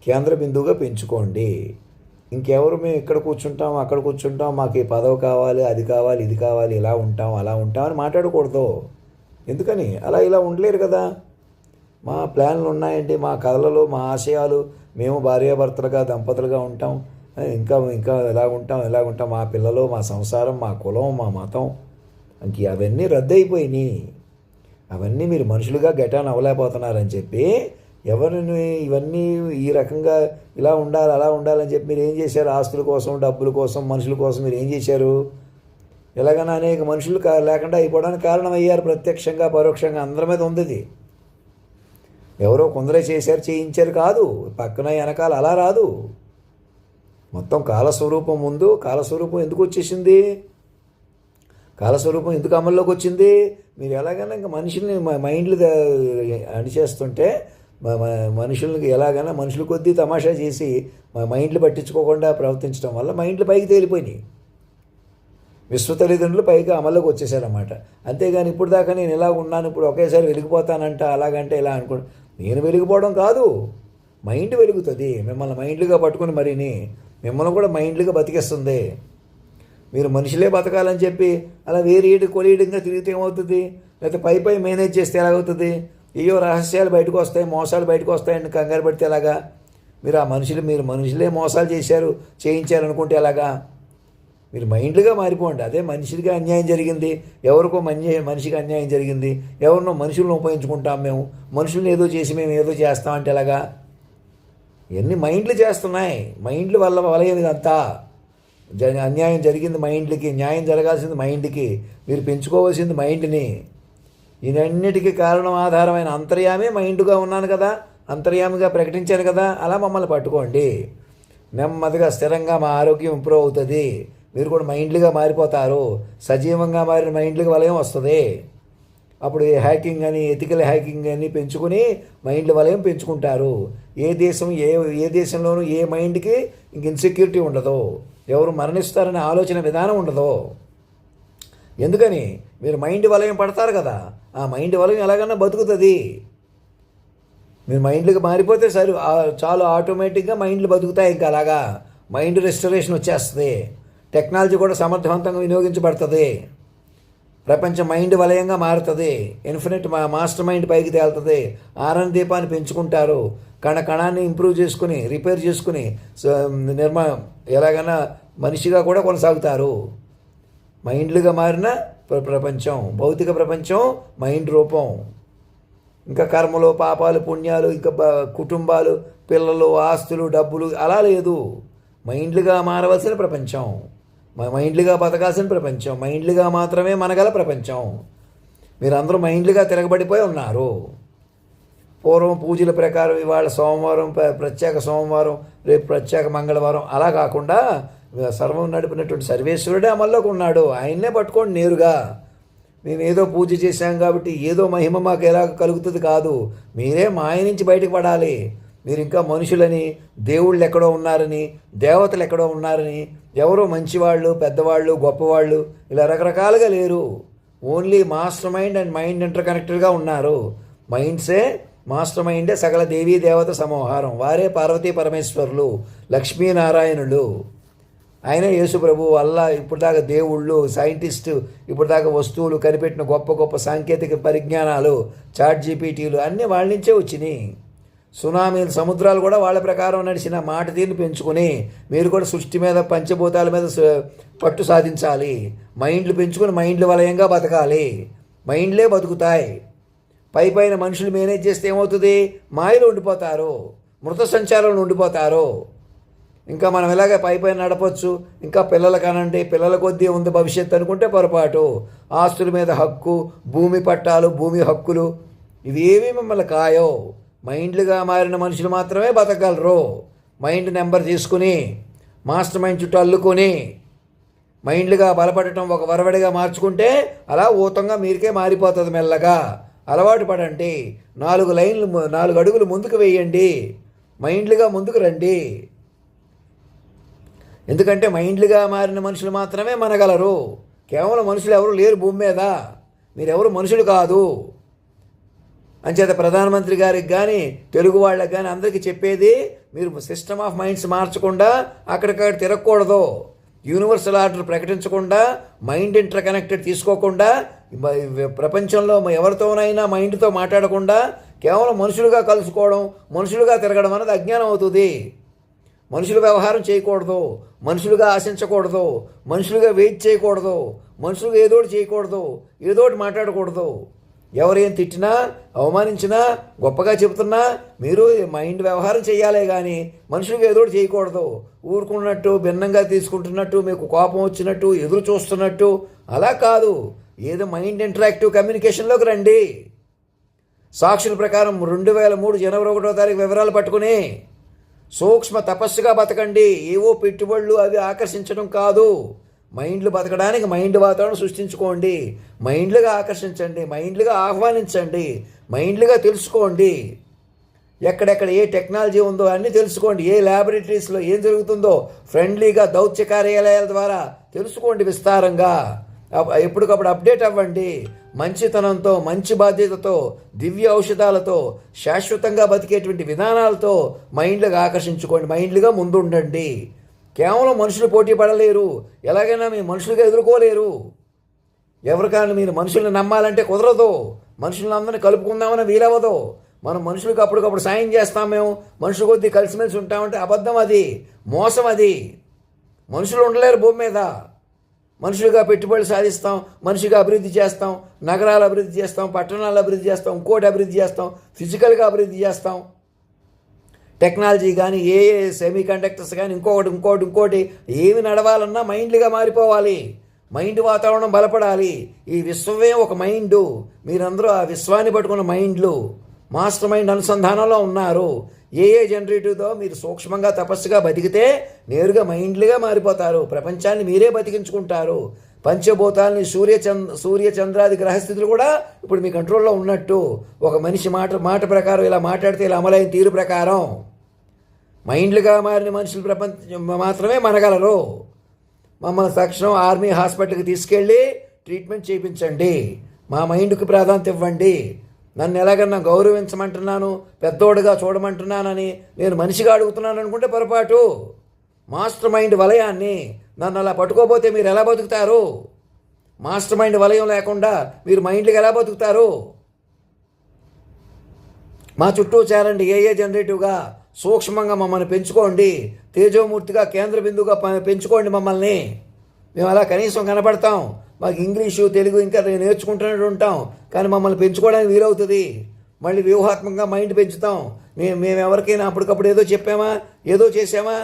కేంద్ర బిందువుగా పెంచుకోండి. ఇంకెవరు మేము ఇక్కడ కూర్చుంటాం, అక్కడ కూర్చుంటాం, మాకు ఈ పదవి కావాలి, అది కావాలి, ఇది కావాలి, ఇలా ఉంటాం, అలా ఉంటాం అని మాట్లాడకూడదు. ఎందుకని? అలా ఇలా ఉండలేరు కదా. మా ప్లాన్లు ఉన్నాయండి, మా కథలలో మా ఆశయాలు, మేము భార్యాభర్తలుగా దంపతులుగా ఉంటాం, ఇంకా ఇంకా ఎలాగుంటాం, మా పిల్లలు, మా సంసారం, మా కులం, మా మతం, ఇంక అవన్నీ రద్దయిపోయినాయి. అవన్నీ మీరు మనుషులుగా గెటాన్ అవ్వలేకపోతున్నారని చెప్పి ఎవరిని ఇవన్నీ ఈ రకంగా ఇలా ఉండాలి, అలా ఉండాలని చెప్పి మీరు ఏం చేశారు? ఆస్తుల కోసం, డబ్బుల కోసం, మనుషుల కోసం మీరు ఏం చేశారు? ఎలాగైనా అనేక మనుషులు లేకుండా అయిపోవడానికి కారణమయ్యారు. ప్రత్యక్షంగా పరోక్షంగా అందరి మీద ఉంది ఇది. ఎవరో కొందరే చేశారు, చేయించారు కాదు. పక్కన వెనకాల అలా రాదు. మొత్తం కాలస్వరూపం ముందు. కాలస్వరూపం ఎందుకు వచ్చేసింది? కాలస్వరూపం ఎందుకు అమల్లోకి వచ్చింది? మీరు ఎలాగైనా ఇంకా మనుషుల్ని మైండ్లు అణిచేస్తుంటే, మనుషులకి ఎలాగైనా మనుషుల కొద్దీ తమాషా చేసి మైండ్లు పట్టించుకోకుండా ప్రవర్తించడం వల్ల మైండ్లు పైకి తేలిపోయినాయి. విశ్వ తల్లిదండ్రులు పైగా అమల్లోకి వచ్చేసారన్నమాట. అంతేగాని ఇప్పుడు దాకా నేను ఇలా ఉన్నాను, ఇప్పుడు ఒకేసారి వెలిగిపోతానంట, అలాగంటే ఇలా అనుకో. నేను వెలిగిపోవడం కాదు, మైండ్ వెలుగుతుంది. మిమ్మల్ని మైండ్లుగా పట్టుకుని మరిని మిమ్మల్ని కూడా మైండ్లుగా బతికేస్తుంది. మీరు మనుషులే బతకాలని చెప్పి అలా వేరేడు కొలీడంగా తిరిగితే ఏమవుతుంది? లేకపోతే పై మేనేజ్ చేస్తే ఎలాగవుతుంది? ఏయో రహస్యాలు బయటకు వస్తాయి, మోసాలు బయటకు వస్తాయని కంగారు పడితే ఎలాగా? మీరు మనుషులే మోసాలు చేయించారనుకుంటే ఎలాగా? మీరు మైండ్లుగా మారిపోండి. అదే మనిషిగా అన్యాయం జరిగింది, ఎవరికో మనిషికి అన్యాయం జరిగింది, ఎవరినో మనుషులను ఉపయోగించుకుంటాం మేము, మనుషులను ఏదో చేసి మేము ఏదో చేస్తామంటే ఎలాగా? ఇవన్నీ మైండ్లు చేస్తున్నాయి. మైండ్ల వల్ల వలయం ఇదంతా. అన్యాయం జరిగింది మైండ్లకి, న్యాయం జరగాల్సింది మైండ్కి, మీరు పెంచుకోవాల్సింది మైండ్ని. ఇవన్నిటికీ కారణం ఆధారమైన అంతర్యామే మైండ్గా ఉన్నాను కదా, అంతర్యామిగా ప్రకటించాను కదా, అలా మమ్మల్ని పట్టుకోండి. నెమ్మదిగా స్థిరంగా మా ఆరోగ్యం ఇంప్రూవ్ అవుతుంది. మీరు కూడా మైండ్లుగా మారిపోతారు. సజీవంగా మారిన మైండ్లకి వలయం వస్తుంది. అప్పుడు హ్యాకింగ్ అని, ఎథికల్ హ్యాకింగ్ అని పెంచుకుని మైండ్ల వలయం పెంచుకుంటారు. ఏ దేశంలోనూ ఏ మైండ్కి ఇంక ఇన్సెక్యూరిటీ ఉండదు, ఎవరు మరణిస్తారనే ఆలోచన విధానం ఉండదు. ఎందుకని? మీరు మైండ్ వలయం పడతారు కదా, ఆ మైండ్ వలయం ఎలాగన్నా బతుకుతుంది. మీరు మైండ్లకు మారిపోతే చాలు, ఆటోమేటిక్గా మైండ్లు బతుకుతాయి. ఇంకా అలాగా మైండ్ రెస్టరేషన్ వచ్చేస్తుంది. టెక్నాలజీ కూడా సమర్థవంతంగా వినియోగించబడుతుంది. ప్రపంచం మైండ్ వలయంగా మారుతుంది. ఇన్ఫినిట్ మాస్టర్ మైండ్ పైకి తేలుతుంది. ఆరణ దీపాన్ని పెంచుకుంటారు. కణాన్ని ఇంప్రూవ్ చేసుకుని, రిపేర్ చేసుకుని ఎలాగైనా మనిషిగా కూడా కొనసాగుతారు. మైండ్లుగా మారిన ప్రపంచం, భౌతిక ప్రపంచం మైండ్ రూపం. ఇంకా కర్మలు, పాపాలు, పుణ్యాలు, ఇంకా కుటుంబాలు, పిల్లలు, ఆస్తులు, డబ్బులు అలా లేదు. మైండ్లుగా మారవలసిన ప్రపంచం, మైండ్లుగా బతకాల్సిన ప్రపంచం, మైండ్లుగా మాత్రమే మనగల ప్రపంచం. మీరందరూ మైండ్లుగా తిరగబడిపోయి ఉన్నారు. పూర్వం పూజల ప్రకారం ఇవాళ సోమవారం ప్రత్యేక సోమవారం, రేపు ప్రత్యేక మంగళవారం అలా కాకుండా సర్వం నడిపినటువంటి సర్వేశ్వరుడే అమల్లోకి ఉన్నాడు. ఆయన్నే పట్టుకోండి నేరుగా. మేము ఏదో పూజ చేశాం కాబట్టి ఏదో మహిమ మాకు ఎలా కలుగుతుంది కాదు. మీరే మాయ నుంచి బయటకు పడాలి. మీరు ఇంకా మనుషులని, దేవుళ్ళు ఎక్కడో ఉన్నారని, దేవతలు ఎక్కడో ఉన్నారని, ఎవరో మంచివాళ్ళు, పెద్దవాళ్ళు, గొప్పవాళ్ళు ఇలా రకరకాలుగా లేరు. Only master mind and mind ఇంటర్ కనెక్టెడ్గా ఉన్నారు. మైండ్సే మాస్టర్ మైండే సకల దేవీ దేవత సమూహారం. వారే పార్వతీ పరమేశ్వరులు, లక్ష్మీనారాయణులు. ఆయన యేసు ప్రభు, అల్లా, ఇప్పుడు దాకా దేవుళ్ళు, సైంటిస్టు, ఇప్పుడు దాకా వస్తువులు కనిపెట్టిన గొప్ప గొప్ప సాంకేతిక పరిజ్ఞానాలు, చాట్ జీపీటీలు అన్నీ వాళ్ళ నుంచే వచ్చినాయి. సునామీలు, సముద్రాలు కూడా వాళ్ళ ప్రకారం నడిచిన మాట తీరుని పెంచుకొని మీరు కూడా సృష్టి మీద, పంచభూతాల మీద పట్టు సాధించాలి. మైండ్లు పెంచుకొని మైండ్ల వలయంగా బతకాలి. మైండ్లే బతుకుతాయి. పైన మనుషులు మేనేజ్ చేస్తే ఏమవుతుంది? మాయలు ఉండిపోతారు, మృత సంచారంలో ఉండిపోతారు. ఇంకా మనం ఇలాగే పైన నడపచ్చు. ఇంకా పిల్లల కానండి, పిల్లల కొద్దీ ఉంది భవిష్యత్తు అనుకుంటే పొరపాటు. ఆస్తుల మీద హక్కు, భూమి పట్టాలు, భూమి హక్కులు ఇవేమీ మిమ్మల్ని కాయో. మైండ్లుగా మారిన మనుషులు మాత్రమే బతకగలరు. మైండ్ నెంబర్ తీసుకుని, మాస్టర్ మైండ్ చుట్టూ అల్లుకొని మైండ్లుగా బలపడటం ఒక వరవడిగా మార్చుకుంటే అలా ఊతంగా మీరికే మారిపోతుంది. మెల్లగా అలవాటు పడండి. 4 అడుగులు ముందుకు వేయండి. మైండ్లుగా ముందుకు రండి. ఎందుకంటే మైండ్లుగా మారిన మనుషులు మాత్రమే మనగలరు. కేవలం మనుషులు ఎవరు లేరు భూమి మీద. మీరెవరు మనుషులు కాదు. అంచేత ప్రధానమంత్రి గారికి కానీ, తెలుగు వాళ్ళకి కానీ అందరికీ చెప్పేది, మీరు సిస్టమ్ ఆఫ్ మైండ్స్ మార్చకుండా అక్కడికక్కడ తిరగకూడదు. యూనివర్సల్ ఆర్డర్ ప్రకటించకుండా, మైండ్ ఇంటర్ కనెక్టెడ్ తీసుకోకుండా, ప్రపంచంలో ఎవరితోనైనా మైండ్తో మాట్లాడకుండా కేవలం మనుషులుగా కలుసుకోవడం, మనుషులుగా తిరగడం అనేది అజ్ఞానం అవుతుంది. మనుషులు వ్యవహారం చేయకూడదు, మనుషులుగా ఆశించకూడదు, మనుషులుగా వెయిట్ చేయకూడదు, మనుషులుగా ఏదోటి చేయకూడదు, ఏదోటి మాట్లాడకూడదు. ఎవరేం తిట్టినా, అవమానించినా, గొప్పగా చెబుతున్నా మీరు మైండ్ వ్యవహారం చేయాలే కానీ మనుషులుగా ఏదోటి చేయకూడదు. ఊరుకున్నట్టు, భిన్నంగా తీసుకుంటున్నట్టు, మీకు కోపం వచ్చినట్టు, ఎదురు చూస్తున్నట్టు అలా కాదు. ఏదో మైండ్ ఇంటరాక్టివ్ కమ్యూనికేషన్లోకి రండి. సాక్షుల ప్రకారం 2003 జనవరి 1వ తారీఖు వివరాలు పట్టుకుని సూక్ష్మ తపస్సుగా బతకండి. ఏవో పెట్టుబడులు అవి ఆకర్షించడం కాదు. మైండ్లు బతకడానికి మైండ్ వాతావరణం సృష్టించుకోండి. మైండ్లుగా ఆకర్షించండి, మైండ్లుగా ఆహ్వానించండి, మైండ్లుగా తెలుసుకోండి. ఎక్కడెక్కడ ఏ టెక్నాలజీ ఉందో అన్నీ తెలుసుకోండి. ఏ ల్యాబొరేటరీస్లో ఏం జరుగుతుందో ఫ్రెండ్లీగా దౌత్య కార్యాలయాల ద్వారా తెలుసుకోండి విస్తారంగా. ఎప్పటికప్పుడు అప్డేట్ అవ్వండి. మంచితనంతో, మంచి బాధ్యతతో, దివ్య ఔషధాలతో, శాశ్వతంగా బతికేటువంటి విధానాలతో మైండ్లుగా ఆకర్షించుకోండి. మైండ్లుగా ముందుండండి. కేవలం మనుషులు పోటీ పడలేరు, ఎలాగైనా మీ మనుషులుగా ఎదుర్కోలేరు. ఎవరికైనా మీరు మనుషుల్ని నమ్మాలంటే కుదరదు, మనుషులందరినీ కలుపుకుందామని వీలవ్వదు. మనం మనుషులకు అప్పటికప్పుడు సాయం చేస్తాం, మేము మనుషుల కొద్దీ కలిసిమెలిసి ఉంటామంటే అబద్ధం, అది మోసం. అది మనుషులు ఉండలేరు భూమి మీద. మనుషులుగా పెట్టుబడులు సాధిస్తాం, మనిషిగా అభివృద్ధి చేస్తాం, నగరాలు అభివృద్ధి చేస్తాం, పట్టణాలు అభివృద్ధి చేస్తాం, ఇంకోటి అభివృద్ధి చేస్తాం, ఫిజికల్గా అభివృద్ధి చేస్తాం. టెక్నాలజీ కానీ ఏ సెమీ కండక్టర్స్ కానీ ఇంకోటి ఏమి నడవాలన్నా మైండ్లుగా మారిపోవాలి. మైండ్ వాతావరణం బలపడాలి. ఈ విశ్వమే ఒక మైండు. మీరందరూ ఆ విశ్వాన్ని పట్టుకున్న మైండ్లు, మాస్టర్ మైండ్ అనుసంధానంలో ఉన్నారు. ఏ జనరేటివ్తో మీరు సూక్ష్మంగా తపస్సుగా బతికితే నేరుగా మైండ్లుగా మారిపోతారు. ప్రపంచాన్ని మీరే బతికించుకుంటారు. పంచభూతాలని సూర్య చంద్రాది గ్రహస్థితులు కూడా ఇప్పుడు మీ కంట్రోల్లో ఉన్నట్టు. ఒక మనిషి మాట ప్రకారం ఇలా మాట్లాడితే ఇలా అమలైన తీరు ప్రకారం మైండ్లుగా మారిన మనుషులు ప్రపంచం మాత్రమే మనగలరు. మమ్మల్ని తక్షణం ఆర్మీ హాస్పిటల్కి తీసుకెళ్ళి ట్రీట్మెంట్ చేయించండి. మా మైండ్కి ప్రాధాన్యత ఇవ్వండి. నన్ను ఎలాగన్నా గౌరవించమంటున్నాను, పెద్దోడుగా చూడమంటున్నానని నేను మనిషిగా అడుగుతున్నాను అనుకుంటే పొరపాటు. మాస్టర్ మైండ్ వలయాన్ని నన్ను అలా పట్టుకోపోతే మీరు ఎలా బతుకుతారు? మాస్టర్ మైండ్ వలయం లేకుండా మీరు మైండ్కి ఎలా బతుకుతారు? మా చుట్టూ చేరండి. ఏ జనరేటివ్గా సూక్ష్మంగా మమ్మల్ని పెంచుకోండి. తేజోమూర్తిగా కేంద్ర బిందువుగా పెంచుకోండి మమ్మల్ని. మేము అలా కనీసం కనపడతాం. మాకు ఇంగ్లీషు తెలుగు ఇంకా నేర్చుకుంటూనే ఉంటాం, కానీ మమ్మల్ని పెంచుకోవడానికి వీలవుతుంది. మళ్ళీ వ్యూహాత్మకంగా మైండ్ పెంచుతాం. మేము ఎవరికైనా అప్పటికప్పుడు ఏదో చెప్పామా, ఏదో చేసామా,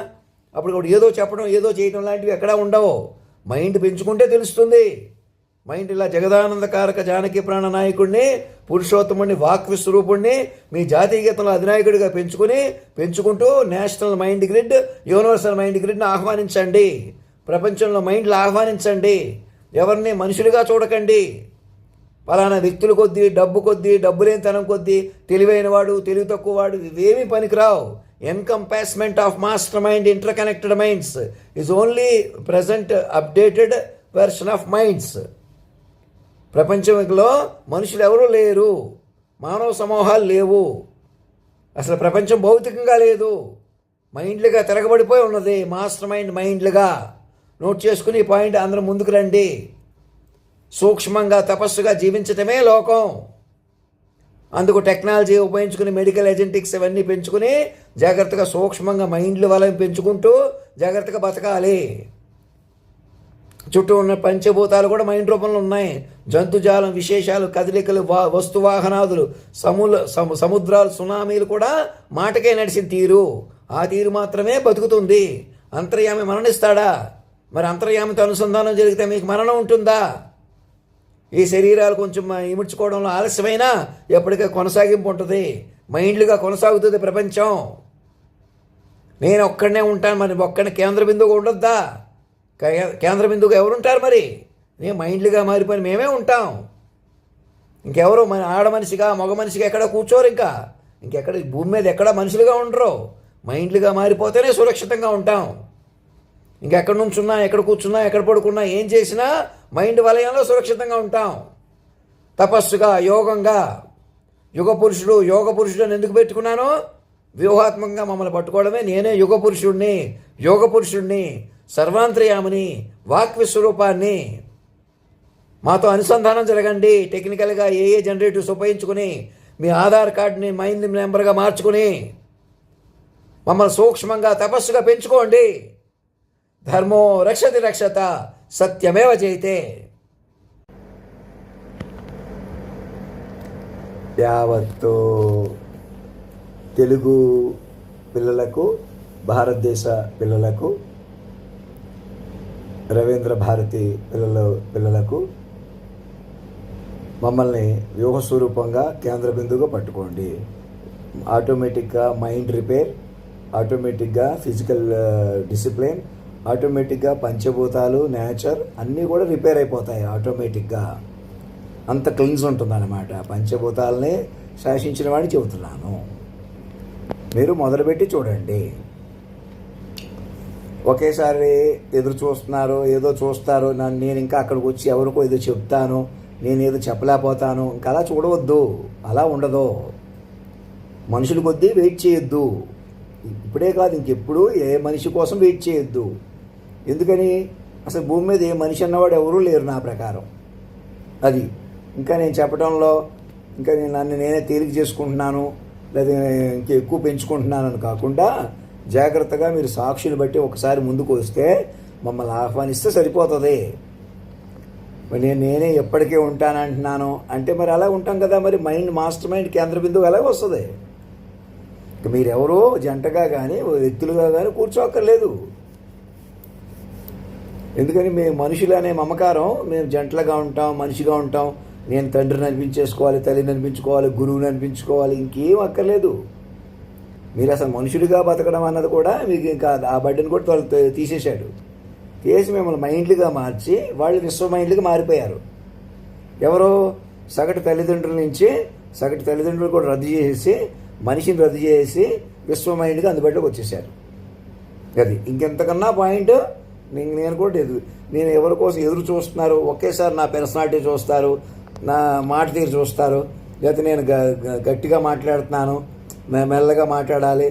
అప్పటికప్పుడు ఏదో చెప్పడం ఏదో చేయటం లాంటివి ఎక్కడా ఉండవు. మైండ్ పెంచుకుంటే తెలుస్తుంది. మైండ్ ఇలా జగదానందకారక జానకి ప్రాణ నాయకుడిని, పురుషోత్తముడిని, వాక్ విశ్వరూపుణ్ణి మీ జాతీయ గీతంలో అధినాయకుడిగా పెంచుకుంటూ national mind grid, universal mind గ్రిడ్ని ఆహ్వానించండి. ప్రపంచంలో మైండ్లు ఆహ్వానించండి. ఎవరిని మనుషులుగా చూడకండి. పలానా వ్యక్తుల కొద్దీ, డబ్బు కొద్దీ, డబ్బు లేనితనం కొద్దీ, తెలివైనవాడు, తెలివి తక్కువవాడు, ఇవేమీ పనికిరావు. Encompassment of master mind, interconnected minds is only present updated version of minds. ప్రపంచంలో మనుషులు ఎవరూ లేరు, మానవ సమూహాలు లేవు, అసలు ప్రపంచం భౌతికంగా లేదు. మైండ్లుగా తిరగబడిపోయి ఉన్నది. మాస్టర్ మైండ్లుగా నోట్ చేసుకుని ఈ పాయింట్ అందరం ముందుకు రండి. సూక్ష్మంగా తపస్సుగా జీవించటమే లోకం. అందుకు టెక్నాలజీ ఉపయోగించుకుని మెడికల్ ఏజెంటిక్స్ ఇవన్నీ పెంచుకుని జాగ్రత్తగా సూక్ష్మంగా మైండ్లు వలయం పెంచుకుంటూ జాగ్రత్తగా బతకాలి. చుట్టూ ఉన్న పంచభూతాలు కూడా మైండ్ రూపంలో ఉన్నాయి. జంతుజాలం, విశేషాలు, కదలికలు, వస్తువాహనాదులు, సముద్రాలు, సునామీలు కూడా మాటకే నడిచిన తీరు. ఆ తీరు మాత్రమే బతుకుతుంది. అంతర్యామి మరణిస్తాడా? మరి అంతర్యామితో అనుసంధానం జరిగితే మీకు మరణం ఉంటుందా? ఈ శరీరాలు కొంచెం ఇముడ్చుకోవడంలో ఆలస్యమైనా ఎప్పటికీ కొనసాగింపు ఉంటుంది. మైండ్లుగా కొనసాగుతుంది ప్రపంచం. నేను ఒక్కడనే ఉంటాను, మరి ఒక్కడిని కేంద్ర బిందువుగా ఉండొద్దా? కేంద్ర బిందువుగా ఎవరుంటారు? మరి మేము మైండ్లుగా మారిపోయి మేమే ఉంటాం. ఇంకెవరు మన ఆడ మనిషిగా మగ మనిషిగా ఎక్కడ కూర్చోరు. ఇంకెక్కడ భూమి మీద ఎక్కడ మనుషులుగా ఉండరు. మైండ్లుగా మారిపోతేనే సురక్షితంగా ఉంటాం. ఇంకెక్కడి నుంచి ఉన్నా, ఎక్కడ కూర్చున్నా, ఎక్కడ పడుకున్నా, ఏం చేసినా మైండ్ వలయంలో సురక్షితంగా ఉంటాం. తపస్సుగా, యోగంగా, యోగ పురుషుడు అని ఎందుకు పెట్టుకున్నాను? వ్యూహాత్మకంగా మమ్మల్ని పట్టుకోవడమే. నేనే యోగ పురుషుడిని, సర్వాంతర్యామిని, వాక్ విశ్వరూపాన్ని. మాతో అనుసంధానం జరగండి. టెక్నికల్గా ఏ జనరేటివ్స్ ఉపయోగించుకుని మీ ఆధార్ కార్డుని మైండ్ నెంబర్గా మార్చుకుని మమ్మల్ని సూక్ష్మంగా తపస్సుగా పెంచుకోండి. ధర్మో రక్షత సత్యమేవ జయతే. యావత్తు తెలుగు పిల్లలకు, భారతదేశ పిల్లలకు, రవీంద్ర భారతి పిల్లలకు మమ్మల్ని వ్యూహ స్వరూపంగా కేంద్ర బిందువుగా పట్టుకోండి. ఆటోమేటిక్గా మైండ్ రిపేర్, ఆటోమేటిక్గా ఫిజికల్ డిసిప్లిన్, ఆటోమేటిక్గా పంచభూతాలు, నేచర్ అన్నీ కూడా రిపేర్ అయిపోతాయి. ఆటోమేటిక్గా అంత క్లీన్స్ ఉంటుందన్నమాట. పంచభూతాలనే శాసించిన వాడిని చెబుతున్నాను. మీరు మొదలుపెట్టి చూడండి. ఒకేసారి ఎదురు చూస్తున్నారు, ఏదో చూస్తారు, నేను ఇంకా అక్కడికి వచ్చి ఎవరికో ఏదో చెప్తాను, నేను ఏదో చెప్పలేకపోతాను, ఇంకా అలా చూడవద్దు. అలా ఉండదు. మనుషుల కొద్దీ వెయిట్ చేయొద్దు. ఇప్పుడే కాదు ఇంకెప్పుడు ఏ మనిషి కోసం వెయిట్ చేయొద్దు. ఎందుకని అసలు భూమి మీద ఏ మనిషి అన్నవాడు ఎవరూ లేరు నా ప్రకారం. అది ఇంకా నేను చెప్పడంలో ఇంకా నన్ను నేనే తేలిక చేసుకుంటున్నాను లేదా ఇంకా ఎక్కువ పెంచుకుంటున్నాను అని కాకుండా జాగ్రత్తగా మీరు సాక్షులు బట్టి ఒకసారి ముందుకు వస్తే మమ్మల్ని ఆహ్వానిస్తే సరిపోతుంది. మరి నేనే ఎప్పటికీ ఉంటానంటున్నాను అంటే మరి అలా ఉంటాం కదా. మరి మాస్టర్ మైండ్ కేంద్ర బిందువు అలాగే వస్తుంది. ఇక మీరెవరో జంటగా కానీ వ్యక్తులుగా కానీ కూర్చోక్కర్లేదు. ఎందుకని మేము మనుషులు అనే మమకారం, మేము జంటలుగా ఉంటాం, మనిషిగా ఉంటాం, నేను తండ్రిని అనిపించేసుకోవాలి, తల్లిని అనిపించుకోవాలి, గురువుని అనిపించుకోవాలి, ఇంకేం అక్కర్లేదు. మీరు అసలు మనుషులుగా బతకడం అన్నది కూడా మీకు ఇంకా ఆ బడ్డని కూడా తీసేశాడు. తీసి మిమ్మల్ని మైండ్లుగా మార్చి వాళ్ళు విశ్వ మైండ్లుగా మారిపోయారు. ఎవరో సగటు తల్లిదండ్రుల నుంచి సగటు తల్లిదండ్రులు కూడా రద్దు చేసేసి మనిషిని రద్దు చేసి విశ్వ మైండ్గా అందుబాటులోకి వచ్చేసారు. అది ఇంకెంతకన్నా పాయింట్ నేను కూడా నేను ఎవరి కోసం ఎదురు చూస్తున్నారు. ఒకేసారి నా పర్సనాలిటీ చూస్తారు, నా మాట తీరు చూస్తారు, లేకపోతే నేను గట్టిగా మాట్లాడుతున్నాను, మెల్లగా మాట్లాడాలి.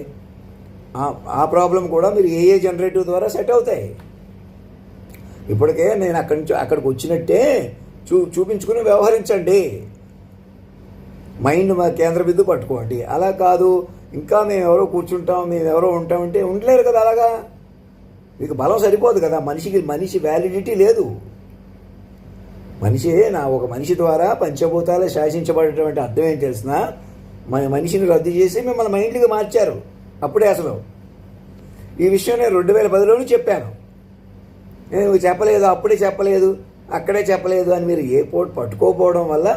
ఆ ప్రాబ్లం కూడా మీరు ఏ జనరేటివ్ ద్వారా సెట్ అవుతాయి. ఇప్పటికే నేను అక్కడి నుంచి అక్కడికి వచ్చినట్టే చూపించుకుని వ్యవహరించండి. మైండ్ మా కేంద్ర బిందు పట్టుకోండి. అలా కాదు ఇంకా మేము ఎవరో కూర్చుంటాం, మేము ఎవరో ఉంటామంటే ఉండలేరు కదా. అలాగా మీకు బలం సరిపోదు కదా. మనిషి వ్యాలిడిటీ లేదు. ఒక మనిషి ద్వారా పంచభూతాలు శాసించబడేటువంటి అర్థం ఏం తెలిసిన మనిషిని రద్దు చేసి మిమ్మల్ని మైండ్గా మార్చారు. అప్పుడే అసలు ఈ విషయం నేను 2010లోనే చెప్పాను. నేను చెప్పలేదు, అప్పుడే చెప్పలేదు, అక్కడే చెప్పలేదు అని మీరు ఏ పట్టుకోపోవడం వల్ల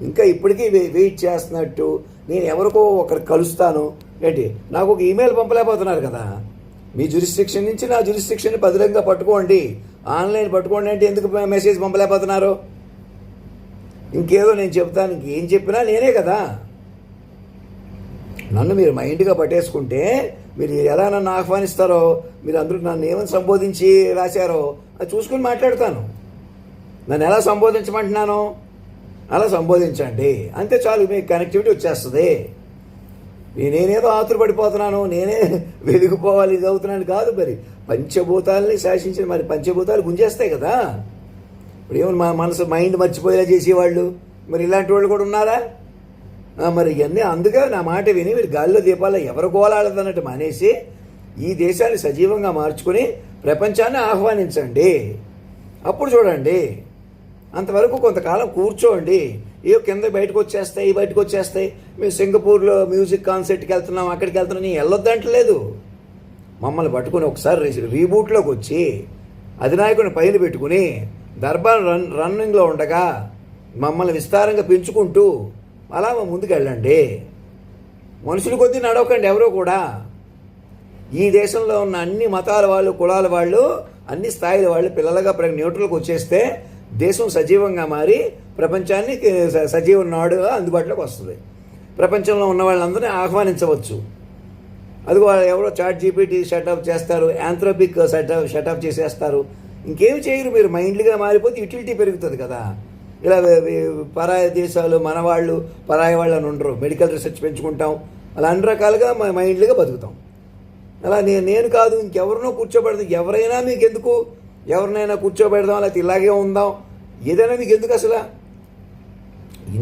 ఇంకా ఇప్పటికీ వెయిట్ చేస్తున్నట్టు. నేను ఎవరికో ఒకరికి కలుస్తాను ఏంటి, నాకు ఒక ఈమెయిల్ పంపలేకపోతున్నారు కదా. మీ జ్యూరిస్డిక్షన్ నుంచి నా జ్యూరిస్డిక్షన్ బదులంగా పట్టుకోండి, ఆన్లైన్ పట్టుకోండి అంటే ఎందుకు మెసేజ్ పంపలేకపోతున్నారు? ఇంకేదో నేను చెప్తాను, ఇంకేం చెప్పినా నేనే కదా. నన్ను మీరు మైండ్గా పట్టేసుకుంటే మీరు ఎలా నన్ను ఆహ్వానిస్తారో, మీరు అందరూ నన్ను ఏమని సంబోధించి రాశారో అది చూసుకుని మాట్లాడతాను. నన్ను ఎలా సంబోధించమంటున్నాను అలా సంబోధించండి, అంతే చాలు. మీకు కనెక్టివిటీ వచ్చేస్తుంది. నేనేదో ఆతురపడిపోతున్నాను, నేనే వెలిగిపోవాలి, ఇది అవుతున్నాను కాదు. మరి పంచభూతాలని శాసించిన మరి పంచభూతాలు గుంజేస్తాయి కదా. ఇప్పుడు ఏమన్నా మా మనసు మైండ్ మర్చిపోయేలా చేసేవాళ్ళు మరి ఇలాంటి వాళ్ళు కూడా ఉన్నారా? మరి ఇవన్నీ అందుకే నా మాట విని మీరు గాలిలో దీపాల్లో ఎవరు గోలాడదన్నట్టు మానేసి ఈ దేశాన్ని సజీవంగా మార్చుకుని ప్రపంచాన్ని ఆహ్వానించండి. అప్పుడు చూడండి. అంతవరకు కొంతకాలం కూర్చోండి. కింద బయటకు వచ్చేస్తాయి. మేము సింగపూర్లో మ్యూజిక్ కాన్సర్ట్కి వెళ్తున్నాం, అక్కడికి వెళ్తున్నాం, నేను వెళ్ళొద్దంటలేదు. మమ్మల్ని పట్టుకుని ఒకసారి రీబూట్లోకి వచ్చి అధినాయకుని పైన పెట్టుకుని దర్బార్ రన్నింగ్లో ఉండగా మమ్మల్ని విస్తారంగా పెంచుకుంటూ అలా ముందుకు వెళ్ళండి. మనుషుల కొద్దీ నడవకండి ఎవరో కూడా. ఈ దేశంలో ఉన్న అన్ని మతాల వాళ్ళు, కులాల వాళ్ళు, అన్ని స్థాయిల వాళ్ళు పిల్లలుగా న్యూట్రల్కి వచ్చేస్తే దేశం సజీవంగా మారి ప్రపంచాన్ని సజీవ నాడుగా అందుబాటులోకి వస్తుంది. ప్రపంచంలో ఉన్న వాళ్ళందరినీ ఆహ్వానించవచ్చు. అది వాళ్ళు ఎవరో ChatGPT సెటప్ చేస్తారు, యాంథ్రోపిక్ సెటప్ చేసేస్తారు, ఇంకేమి చేయరు. మీరు మైండ్లీగా మారిపోతే యూటిలిటీ పెరుగుతుంది కదా. ఇలా పరాయ దేశాలు మన వాళ్ళు పరాయి వాళ్ళు అని ఉండరు. మెడికల్ రీసెర్చ్ పెంచుకుంటాం, అలా అన్ని రకాలుగా మైండ్లీగా బతుకుతాం. అలా నేను కాదు ఇంకెవరినో కూర్చోబెడదాం. ఎవరైనా మీకు ఎందుకు, ఎవరినైనా కూర్చోబెడదాం, లేకపోతే ఇలాగే ఉందాం, ఏదైనా మీకు ఎందుకు అసలు?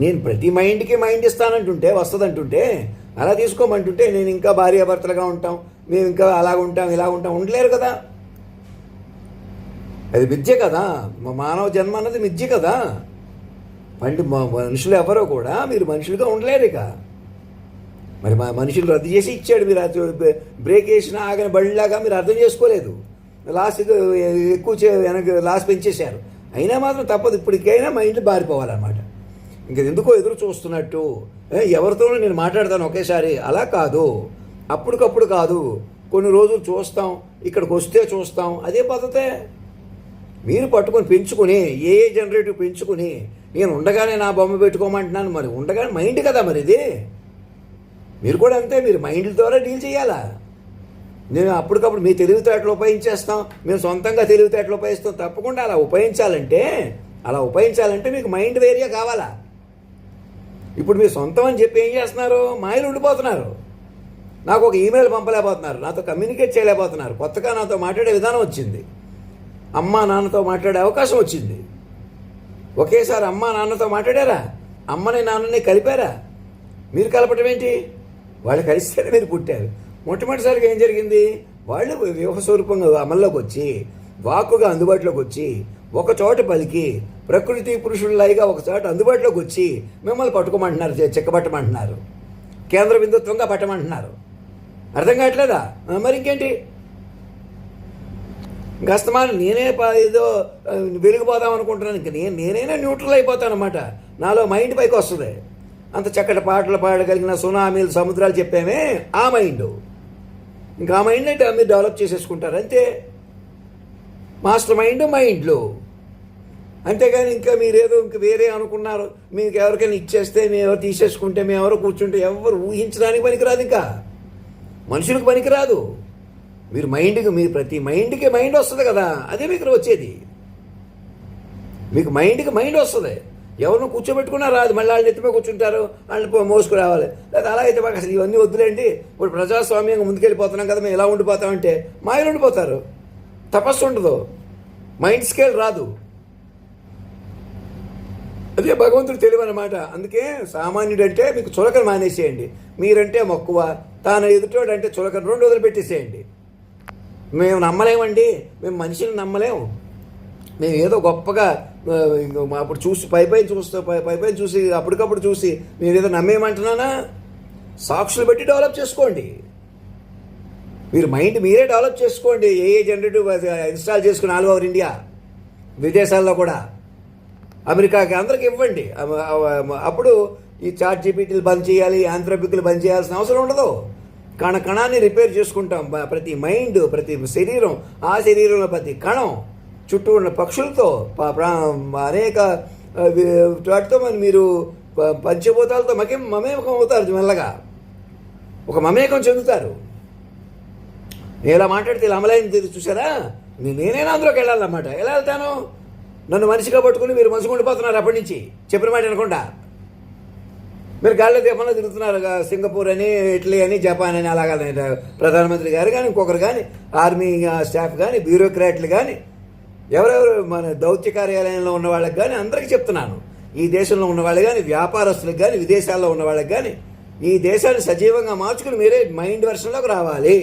నేను ప్రతి మైండ్కి మైండ్ ఇస్తానంటుంటే వస్తుందంటుంటే అలా తీసుకోమంటుంటే నేను ఇంకా భార్యాభర్తలుగా ఉంటాం, మేము ఇంకా అలాగ ఉంటాం, ఇలా ఉంటాం, ఉండలేరు కదా. అది మిథ్య కదా. మానవ జన్మ అన్నది మిథ్య కదా. మనుషులు ఎవరో కూడా మీరు మనుషులుగా ఉండలేరు. ఇక మరి మా మనుషులు రద్దు చేసి ఇచ్చాడు. మీరు బ్రేక్ వేసిన ఆగని బళ్ళలాగా మీరు అర్థం చేసుకోలేదు. లాస్ట్ ఎక్కువ వెనక లాస్ట్ పెంచేశారు. అయినా మాత్రం తప్పదు. ఇప్పటికైనా మైండ్ మారిపోవాలన్నమాట. ఇంక ఎందుకో ఎదురు చూస్తున్నట్టు ఎవరితోనూ నేను మాట్లాడతాను ఒకేసారి, అలా కాదు. అప్పటికప్పుడు కాదు, కొన్ని రోజులు చూస్తాం, ఇక్కడికి వస్తే చూస్తాం, అదే పద్ధతే. మీరు పట్టుకొని పెంచుకుని ఏ జనరేటివ్ పెంచుకుని నేను ఉండగానే నా బొమ్మ పెట్టుకోమంటున్నాను. మరి ఉండగానే మైండ్ కదా మరి ఇది. మీరు కూడా అంతే, మీరు మైండ్ ద్వారా డీల్ చేయాలా. నేను అప్పటికప్పుడు మీ తెలివితేటలు ఉపయోగించేస్తాం, మేము సొంతంగా తెలివితేటలు ఉపయోగిస్తాం. తప్పకుండా అలా ఉపయోగించాలంటే మీకు మైండ్ వేరియా కావాలా. ఇప్పుడు మీరు సొంతం అని చెప్పి ఏం చేస్తున్నారు, మాయలు ఉండిపోతున్నారు. నాకు ఒక ఈమెయిల్ పంపలేకపోతున్నారు, నాతో కమ్యూనికేట్ చేయలేకపోతున్నారు. కొత్తగా నాతో మాట్లాడే విధానం వచ్చింది, అమ్మా నాన్నతో మాట్లాడే అవకాశం వచ్చింది. ఒకేసారి అమ్మా నాన్నతో మాట్లాడారా? అమ్మని నాన్నని కలిపారా? మీరు కలపటం ఏంటి? వాళ్ళు కలిస్తేనే మీరు పుట్టారు. మొట్టమొదటిసారిగా ఏం జరిగింది? వాళ్ళు వ్యూహస్వరూపంగా అమల్లోకి వచ్చి, వాక్కుగా అందుబాటులోకి వచ్చి, ఒక చోట పలికి, ప్రకృతి పురుషుల్లాగా ఒక చోట అందుబాటులోకి వచ్చి మిమ్మల్ని పట్టుకోమంటున్నారు, చెక్కబట్టమంటున్నారు, కేంద్ర బిందుత్వంగా పట్టమంటున్నారు. అర్థం కావట్లేదా? మరి ఇంకేంటి? గస్తమానం నేనే ఏదో వెలిగిపోదాం అనుకుంటున్నాను. ఇంక నేనైనా న్యూట్రల్ అయిపోతాను అనమాట. నాలో మైండ్ పైకి వస్తుంది. అంత చక్కటి పాటలు పాడగలిగిన సునామీలు, సముద్రాలు చెప్పామే ఆ మైండ్. ఇంకా ఆ మైండ్ అంటే మీరు డెవలప్ చేసేసుకుంటారు అంతే. మాస్టర్ మైండ్లు. అంతేగాని ఇంకా మీరేదో ఇంక వేరే అనుకున్నారు, మీకు ఎవరికైనా ఇచ్చేస్తే మేము ఎవరు తీసేసుకుంటే, మేము ఎవరో కూర్చుంటే ఎవరు ఊహించడానికి పనికిరాదు. ఇంకా మనుషులకు పనికిరాదు. మీరు మైండ్కి, మీ ప్రతి మైండ్కి మైండ్ వస్తుంది కదా, అదే మీకు వచ్చేది. మీకు మైండ్కి మైండ్ వస్తుంది. ఎవరిని కూర్చోబెట్టుకున్నా రాదు, మళ్ళీ వాళ్ళు ఎత్తిమే కూర్చుంటారు, వాళ్ళని మోసుకు రావాలి. లేదా అలా అయితే మాకు అసలు ఇవన్నీ వద్దులేండి, ఇప్పుడు ప్రజాస్వామ్యంగా ముందుకెళ్ళిపోతున్నాం కదా, మేము ఎలా ఉండిపోతామంటే మాయలు ఉండిపోతారు. తపస్సు ఉండదు, మైండ్ స్కేల్ రాదు. అదే భగవంతుడు తెలివి అన్నమాట. అందుకే సామాన్యుడంటే మీకు చులకన మానేసేయండి. మీరంటే మక్కువ, తాను ఎదుటోడు అంటే చులకన, రెండు వదిలిపెట్టేసేయండి. మేము నమ్మలేమండి, మేము మనిషిని నమ్మలేము. మేము ఏదో గొప్పగా అప్పుడు చూసి పైపైన చూసి అప్పటికప్పుడు చూసి మీరు ఏదో నమ్మేయమంటున్నానా? సాక్షులు పెట్టి డెవలప్ చేసుకోండి. మీరు మైండ్ మీరే డెవలప్ చేసుకోండి. ఏ జనరేటివ్ ఇన్స్టాల్ చేసుకుని ఆల్ ఓవర్ ఇండియా, విదేశాల్లో కూడా, అమెరికాకి అందరికి ఇవ్వండి. అప్పుడు ఈ చాట్ జీపీటీలు బంద్ చేయాలి, ఆంథ్రోపిక్లు బంద్ చేయాల్సిన అవసరం ఉండదు. కణాన్ని రిపేర్ చేసుకుంటాం. ప్రతి మైండ్, ప్రతి శరీరం, ఆ శరీరంలో ప్రతి కణం, చుట్టూ ఉన్న పక్షులతో, అనేక వాటితో మీరు పంచభూతాలతో మమేకం అవుతారు. మెల్లగా ఒక మమేకం చెందుతారు. నేను ఇలా మాట్లాడితే ఇలా అమలైంది చూసారా? నేనైనా అందులోకి వెళ్ళాలన్నమాట. ఎలా వెళ్తాను? నన్ను మనిషిగా పట్టుకుని మీరు మనసుకు ఉండిపోతున్నారు. అప్పటి నుంచి చెప్పిన మాట అనకుండా మీరు గాల్లో దీపంలో తిరుగుతున్నారు. సింగపూర్ అని, ఇటలీ అని, జపాన్ అని, అలాగా ప్రధానమంత్రి గారు కానీ, ఇంకొకరు కానీ, ఆర్మీ స్టాఫ్ కానీ, బ్యూరోక్రాట్లు కానీ, ఎవరెవరు మన దౌత్య కార్యాలయంలో ఉన్న వాళ్ళకి కానీ అందరికీ చెప్తున్నాను. ఈ దేశంలో ఉన్న వాళ్ళకి కానీ, వ్యాపారస్తులకు కానీ, విదేశాల్లో ఉన్న వాళ్ళకి కానీ, ఈ దేశాన్ని సజీవంగా మార్చుకుని మీరే మైండ్ వెర్షన్లోకి రావాలి.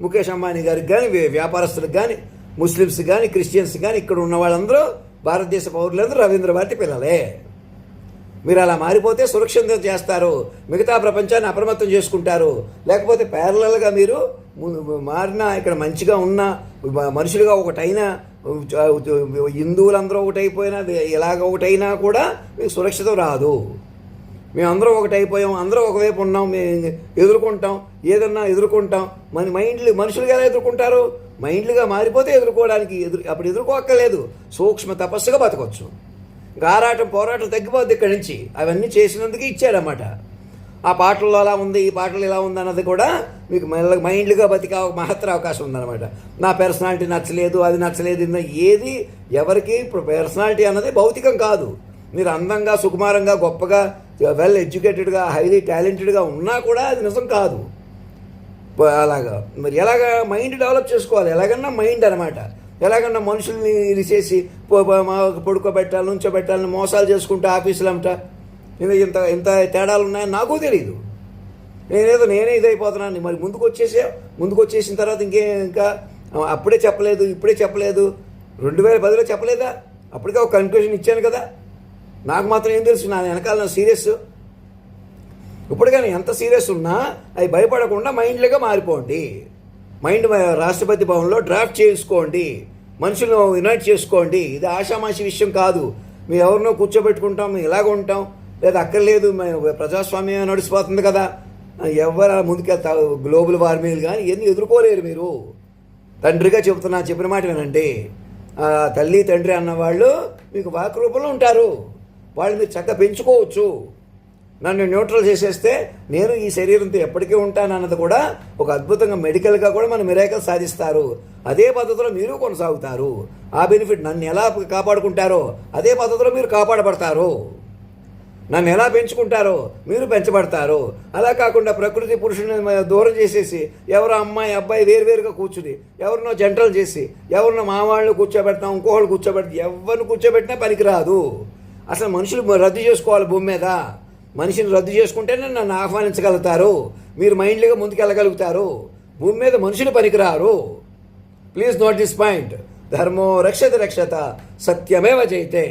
ముఖేష్ అంబానీ గారికి కానీ, వ్యాపారస్తులకు కానీ, ముస్లిమ్స్ కానీ, క్రిస్టియన్స్ కానీ, ఇక్కడ ఉన్న వాళ్ళందరూ భారతదేశ పౌరులందరూ రవీంద్ర భారతి పిల్లలే. మీరు అలా మారిపోతే సురక్షితం చేస్తారు, మిగతా ప్రపంచాన్ని అప్రమత్తం చేసుకుంటారు. లేకపోతే ప్యారలల్గా మీరు మారినా, ఇక్కడ మంచిగా ఉన్న మనుషులుగా ఒకటైనా, హిందువులందరూ ఒకటైపోయినా, ఇలాగ ఒకటైనా కూడా మీకు సురక్షితం రాదు. మేమందరం ఒకటైపోయాం, అందరూ ఒకవైపు ఉన్నాం, మేము ఎదుర్కొంటాం, ఏదన్నా ఎదుర్కొంటాం. మన మనుషులుగా ఎలా ఎదుర్కొంటారు? మైండ్లుగా మారిపోతే ఎదుర్కోవడానికి అప్పుడు ఎదుర్కోక్కర్లేదు, సూక్ష్మ తపస్సుగా బతకొచ్చు. ఆరాటం పోరాటం తగ్గిపోద్ది ఇక్కడి నుంచి. అవన్నీ చేసినందుకు ఇచ్చారన్నమాట. ఆ పాటల్లో అలా ఉంది, ఈ పాటలు ఇలా ఉంది అన్నది కూడా మీకు మైండ్లుగా బతికే మహత్తర అవకాశం ఉందన్నమాట. నా పర్సనాలిటీ నచ్చలేదు, అది నచ్చలేదు, ఏది ఎవరికి ఇప్పుడు పర్సనాలిటీ అన్నది భౌతికం కాదు. మీరు అందంగా, సుకుమారంగా, గొప్పగా, వెల్ ఎడ్యుకేటెడ్గా, హైలీ టాలెంటెడ్గా ఉన్నా కూడా అది నిజం కాదు. అలాగా మరి ఎలాగా మైండ్ డెవలప్ చేసుకోవాలి? ఎలాగన్నా మైండ్ అనమాట. ఎలాగన్నా మనుషుల్ని ఇది చేసి పడుకోబెట్టాలి, నుంచోబెట్టాలని మోసాలు చేసుకుంటే ఆఫీసులు అంట ఇంత ఇంత తేడాలు ఉన్నాయని నాకు తెలియదు. నేనే ఇదైపోతున్నాను. మరి ముందుకు వచ్చేసిన తర్వాత ఇంకా అప్పుడే చెప్పలేదు, ఇప్పుడే చెప్పలేదు, 2010లో చెప్పలేదా? అప్పటికే ఒక కన్క్లూజన్ ఇచ్చాను కదా. నాకు మాత్రం ఏం తెలుసు, నా వెనకాల సీరియస్. ఇప్పుడు కానీ ఎంత సీరియస్ ఉన్నా అవి భయపడకుండా మైండ్లుగా మారిపోండి. మైండ్ రాష్ట్రపతి భవన్లో డ్రాఫ్ట్ చేసుకోండి, మనుషులను యునైట్ చేసుకోండి. ఇది ఆషామాషి విషయం కాదు. మేము ఎవరినో కూర్చోబెట్టుకుంటాం, మేము ఇలాగ ఉంటాం, లేదా అక్కర్లేదు, ప్రజాస్వామ్యం నడిచిపోతుంది కదా, ఎవరు ముందుకెళ్తారు? గ్లోబల్ వార్మింగ్ కానీ ఇవన్నీ ఎదుర్కోలేరు మీరు. తండ్రిగా చెప్పిన మాట వినండి. తల్లి తండ్రి అన్నవాళ్ళు మీకు వాక్ రూపంలో ఉంటారు. వాళ్ళు మీరు చక్కగా పెంచుకోవచ్చు. నన్ను న్యూట్రల్ చేసేస్తే నేను ఈ శరీరంతో ఎప్పటికీ ఉంటాను అన్నది కూడా ఒక అద్భుతంగా మెడికల్గా కూడా మన మిరాకిల్ సాధిస్తారు. అదే పద్ధతిలో మీరు కొనసాగుతారు. ఆ బెనిఫిట్ నన్ను ఎలా కాపాడుకుంటారో అదే పద్ధతిలో మీరు కాపాడబడతారు. నన్ను ఎలా పెంచుకుంటారో మీరు పెంచబడతారు. అలా కాకుండా ప్రకృతి పురుషుని దూరం చేసేసి ఎవరో అమ్మాయి అబ్బాయి వేరువేరుగా కూర్చుని ఎవరినో జంటలు చేసి ఎవరినో మావాళ్ళు కూర్చోబెడతాం, ఇంకోళ్ళు కూర్చోబెడతాం, ఎవరిని కూర్చోబెట్టినా పనికిరాదు. అసలు మనుషులు రద్దు చేసుకోవాలి భూమి మీద. మనిషిని రద్దు చేసుకుంటేనే నన్ను ఆహ్వానించగలుగుతారు, మీరు మైండ్లీగా ముందుకెళ్ళగలుగుతారు. భూమి మీద మనుషులు పనికిరారు. Please note this point. ధర్మో రక్షత రక్షత సత్యమేవ జయతే.